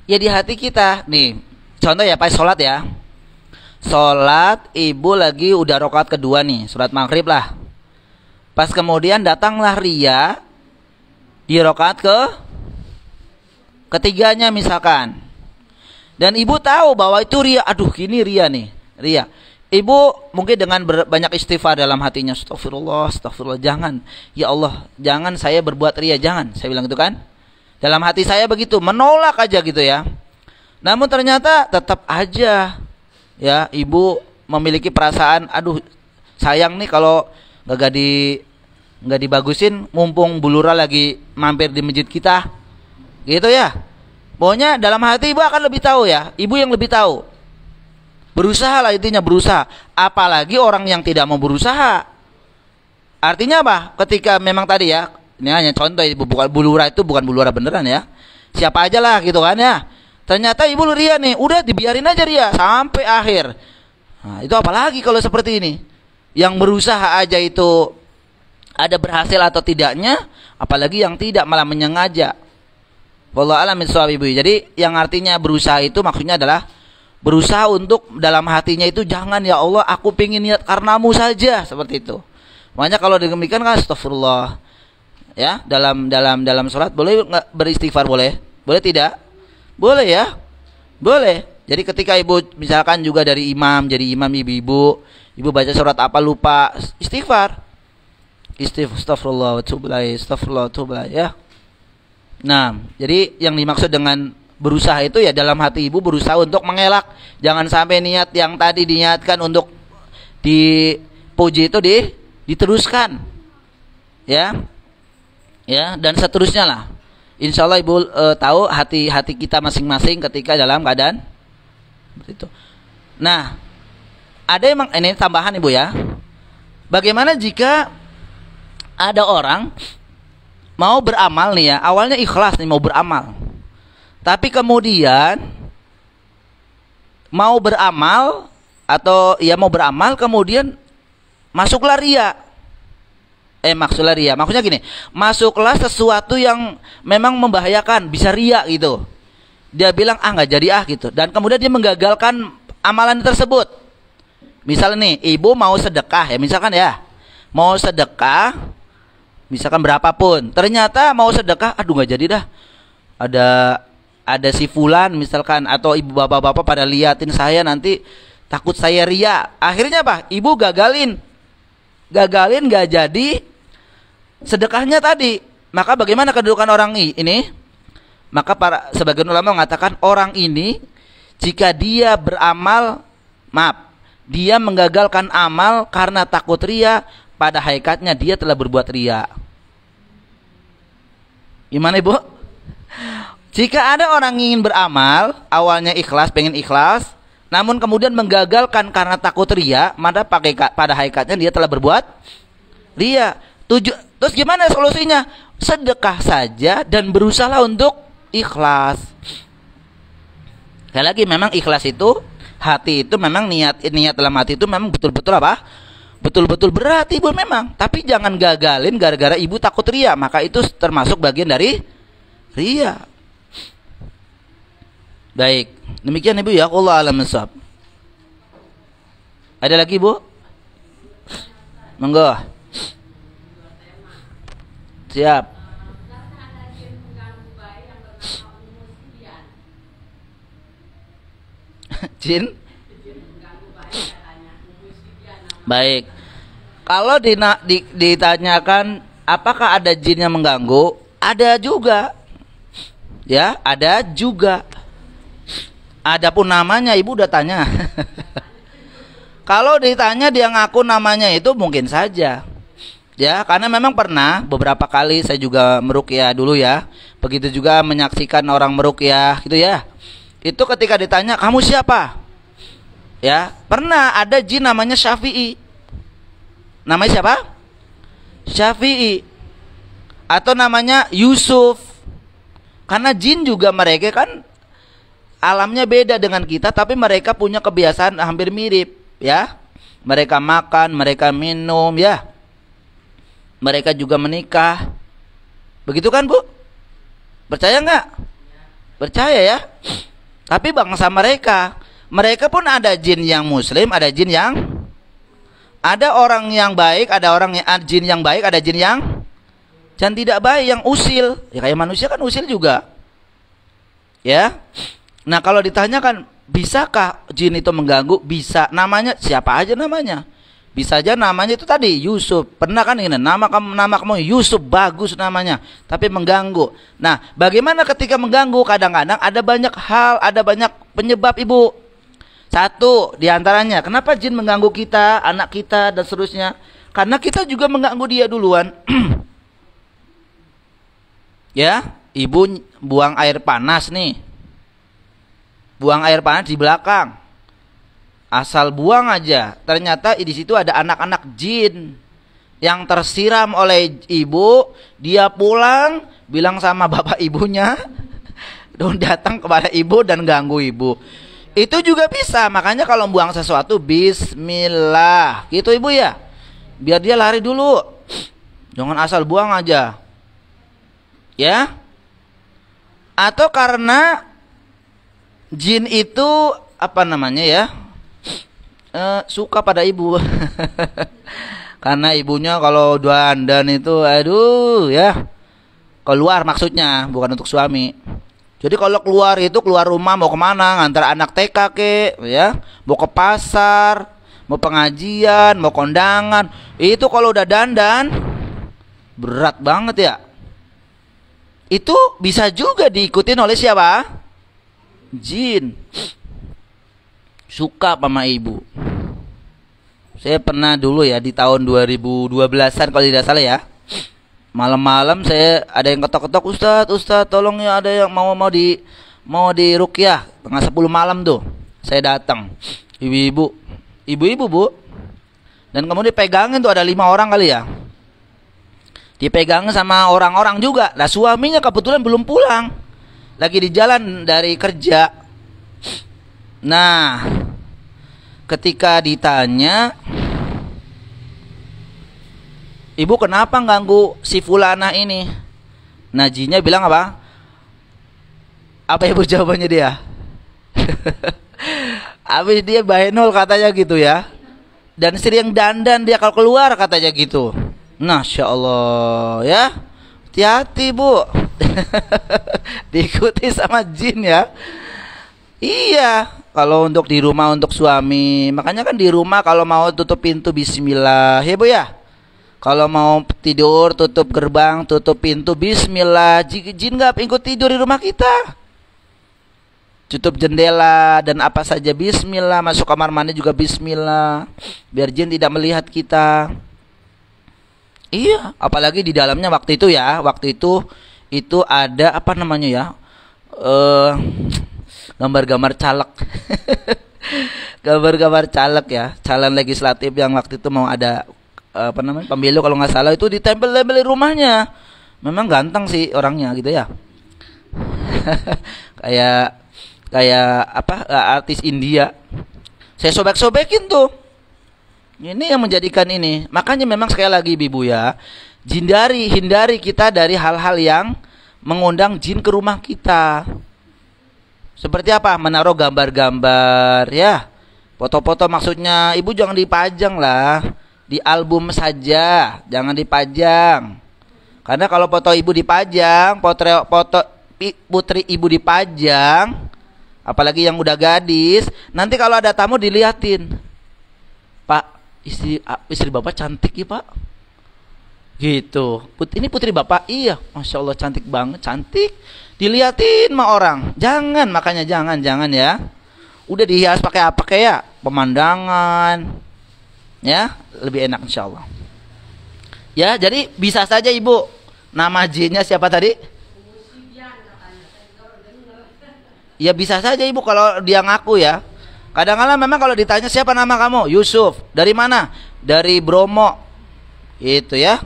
Ya di hati kita nih. Contoh ya, pas sholat ya. Sholat, ibu lagi udah rakaat kedua nih, sholat maghrib lah. Pas kemudian datanglah ria di rakaat ketiganya misalkan. Dan ibu tahu bahwa itu ria. Aduh, ini ria nih, ria. Ibu mungkin dengan banyak istighfar dalam hatinya, astagfirullah, jangan. Ya Allah, jangan saya berbuat ria, jangan. Saya bilang gitu kan. Dalam hati saya begitu, menolak aja gitu ya. Namun ternyata tetap aja ya ibu memiliki perasaan, aduh sayang nih kalau nggak dibagusin, mumpung bulura lagi mampir di masjid kita, gitu ya. Pokoknya dalam hati ibu akan lebih tahu ya, ibu yang lebih tahu. Berusaha lah intinya, berusaha. Apalagi orang yang tidak mau berusaha. Artinya apa? Ketika memang tadi ya, ini hanya contoh, ibu bukan bulura, itu bukan bulura beneran ya. Siapa aja lah gitu kan ya. Ternyata ibu ria nih, udah dibiarin aja ria sampai akhir. Nah, itu apalagi kalau seperti ini. Yang berusaha aja itu ada berhasil atau tidaknya, apalagi yang tidak malah menyengaja. Wallahu a'lam bishawab Ibu. Jadi yang artinya berusaha itu maksudnya adalah berusaha untuk dalam hatinya itu jangan ya Allah aku pengen niat karenamu saja, seperti itu. Makanya kalau demikian kan astagfirullah. Ya, dalam salat boleh enggak beristighfar boleh? Boleh tidak? Boleh ya? Boleh. Jadi ketika Ibu misalkan juga dari imam, jadi imam ibu-ibu, Ibu baca surat apa lupa, istighfar. Astagfirullah wa atubu ilaih, astagfirullah wa atubu ilaih ya. Nah, jadi yang dimaksud dengan berusaha itu ya dalam hati Ibu berusaha untuk mengelak. Jangan sampai niat yang tadi diniatkan untuk dipuji itu diteruskan. Ya. Ya, dan seterusnya lah. Insya Allah Ibu tahu hati-hati kita masing-masing ketika dalam keadaan seperti itu. Nah, ada emang ini tambahan Ibu ya. Bagaimana jika ada orang mau beramal nih ya, awalnya ikhlas nih mau beramal, tapi kemudian mau beramal atau ya mau beramal kemudian masuklah ria. Maksudnya ria, maksudnya gini, masuklah sesuatu yang memang membahayakan, bisa ria gitu. Dia bilang nggak jadi gitu, dan kemudian dia menggagalkan amalan tersebut. Misalnya nih, Ibu mau sedekah ya, misalkan ya, mau sedekah, misalkan berapapun, ternyata mau sedekah, aduh nggak jadi dah. Ada si fulan misalkan, atau ibu bapak-bapak pada liatin saya nanti takut saya ria. Akhirnya apa? Ibu gagalin nggak jadi sedekahnya tadi. Maka bagaimana kedudukan orang ini? Maka sebagian ulama mengatakan orang ini jika dia beramal, dia menggagalkan amal karena takut ria, pada hakikatnya dia telah berbuat ria. Gimana Ibu? Jika ada orang ingin beramal, awalnya ikhlas, pengen ikhlas, namun kemudian menggagalkan karena takut ria, maka pada hakikatnya dia telah berbuat ria. Terus gimana solusinya? Sedekah saja dan berusaha untuk ikhlas. Sekali lagi memang ikhlas itu, hati itu memang niat dalam hati itu memang betul-betul apa? Betul-betul berat Ibu memang. Tapi jangan gagalin gara-gara Ibu takut ria, maka itu termasuk bagian dari ria. Baik, demikian Ibu ya, Allah a'lam bishawab. Ada lagi Bu? Monggo. Siap. Jin? Baik. Kalau ditanyakan apakah ada jin yang mengganggu? Ada juga. Ya, ada juga. Adapun namanya Ibu udah tanya. Kalau ditanya dia ngaku namanya itu mungkin saja. Ya, karena memang pernah beberapa kali saya juga meruqyah dulu ya. Begitu juga menyaksikan orang meruqyah gitu ya. Itu ketika ditanya, "Kamu siapa?" Ya, pernah ada jin namanya Syafi'i. Namanya siapa? Syafi'i. Atau namanya Yusuf. Karena jin juga mereka kan alamnya beda dengan kita, tapi mereka punya kebiasaan hampir mirip, ya. Mereka makan, mereka minum, ya. Mereka juga menikah. Begitu kan, Bu? Percaya nggak? Percaya ya. Tapi bangsa mereka pun ada jin yang muslim, ada jin yang, ada orang yang baik, ada jin yang baik, ada jin yang tidak baik, yang usil. Ya kayak manusia kan usil juga. Ya. Nah, kalau ditanyakan bisakah jin itu mengganggu? Bisa. Namanya siapa aja namanya? Bisa aja namanya itu tadi Yusuf. Pernah kan ini nama kamu Yusuf, bagus namanya, tapi mengganggu. Nah, bagaimana ketika mengganggu? Kadang-kadang ada banyak hal, ada banyak penyebab Ibu. Satu diantaranya, kenapa jin mengganggu kita, anak kita dan seterusnya? Karena kita juga mengganggu dia duluan. Ya, Ibu buang air panas nih. Buang air panas di belakang. Asal buang aja, ternyata di situ ada anak-anak jin yang tersiram oleh Ibu. Dia pulang bilang sama bapak ibunya, dan datang kepada Ibu dan ganggu Ibu. Itu juga bisa. Makanya kalau buang sesuatu bismillah gitu Ibu ya, biar dia lari dulu. Jangan asal buang aja, ya. Atau karena jin itu apa namanya ya, suka pada ibu. Karena ibunya kalau dandan itu aduh ya, keluar maksudnya, bukan untuk suami. Jadi kalau keluar itu keluar rumah mau kemana, ngantar anak TK ke ya, mau ke pasar, mau pengajian, mau kondangan, itu kalau udah dandan berat banget ya. Itu bisa juga diikutin oleh siapa? Jin. Suka sama ibu. Saya pernah dulu ya di tahun 2012-an kalau tidak salah ya. Malam-malam saya ada yang ketok-ketok, Ustadz tolong ya, ada yang mau di ruqyah tengah 10 malam tuh. Saya datang. Ibu-ibu Bu. Dan kemudian dipegangin tuh ada 5 orang kali ya. Dipegangin sama orang-orang juga. Nah suaminya kebetulan belum pulang. Lagi di jalan dari kerja. Nah, ketika ditanya, ibu kenapa ganggu si fulanah ini? Najinya bilang apa? Apa ibu jawabannya dia? Habis dia bahenol katanya gitu ya. Dan sering dandan dia kalau keluar katanya gitu. Masya Allah ya. Hati-hati Bu. Diikuti sama jin ya. Iya. Kalau untuk di rumah untuk suami, makanya kan di rumah kalau mau tutup pintu bismillah ya Bu ya. Kalau mau tidur tutup gerbang, tutup pintu bismillah. Jin gak ikut tidur di rumah kita. Tutup jendela dan apa saja bismillah. Masuk kamar mandi juga bismillah. Biar jin tidak melihat kita. Iya, apalagi di dalamnya waktu itu ya. Waktu itu ada apa namanya ya? Gambar-gambar caleg. Gambar-gambar caleg ya. Calon legislatif yang waktu itu mau ada apa namanya pemilu kalau nggak salah, itu ditempel-tempel di rumahnya. Memang ganteng sih orangnya gitu ya. kayak apa artis India. Saya sobek-sobekin tuh. Ini yang menjadikan ini. Makanya memang sekali lagi Ibu ya, hindari kita dari hal-hal yang mengundang jin ke rumah kita. Seperti apa? Menaruh gambar-gambar ya. Foto-foto maksudnya Ibu jangan dipajang lah. Di album saja, jangan dipajang. Karena kalau foto Ibu dipajang, foto putri Ibu dipajang, apalagi yang udah gadis, nanti kalau ada tamu diliatin. Pak, istri Bapak cantik ya Pak. Gitu. Ini putri Bapak? Iya. Masya Allah cantik banget, cantik. Diliatin sama orang. Jangan, makanya jangan ya. Udah dihias pakai apa kayak pemandangan. Ya, lebih enak insyaallah. Ya, jadi bisa saja Ibu. Nama jinnya siapa tadi? Ya bisa saja Ibu kalau dia ngaku ya. Kadang-kadang memang kalau ditanya siapa nama kamu? Yusuf. Dari mana? Dari Bromo. Itu ya.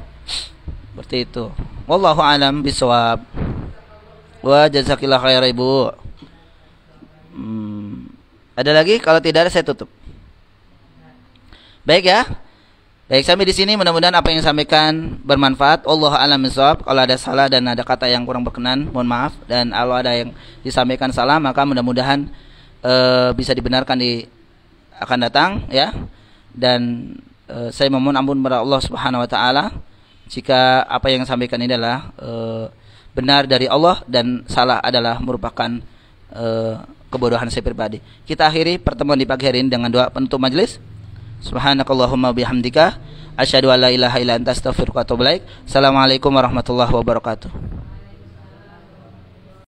Seperti itu. Wallahu a'lam bishawab. Wa jazakillah khair Ibu. Ada lagi? Kalau tidak ada saya tutup. Baik ya. Baik, sampai di sini mudah-mudahan apa yang sampaikan bermanfaat. Wallahu a'lam bishawab. Kalau ada salah dan ada kata yang kurang berkenan, mohon maaf. Dan kalau ada yang disampaikan salah, maka mudah-mudahan bisa dibenarkan di akan datang ya. Dan saya memohon ampun kepada Allah Subhanahu wa taala jika apa yang saya sampaikan ini adalah benar dari Allah dan salah adalah merupakan kebodohan saya pribadi. Kita akhiri pertemuan di pagi hari ini dengan doa penutup majelis. Subhanakallahumma bihamdika asyhadu an la ilaha illa anta astaghfiruka wa atubu ilaik. Assalamualaikum warahmatullahi wabarakatuh.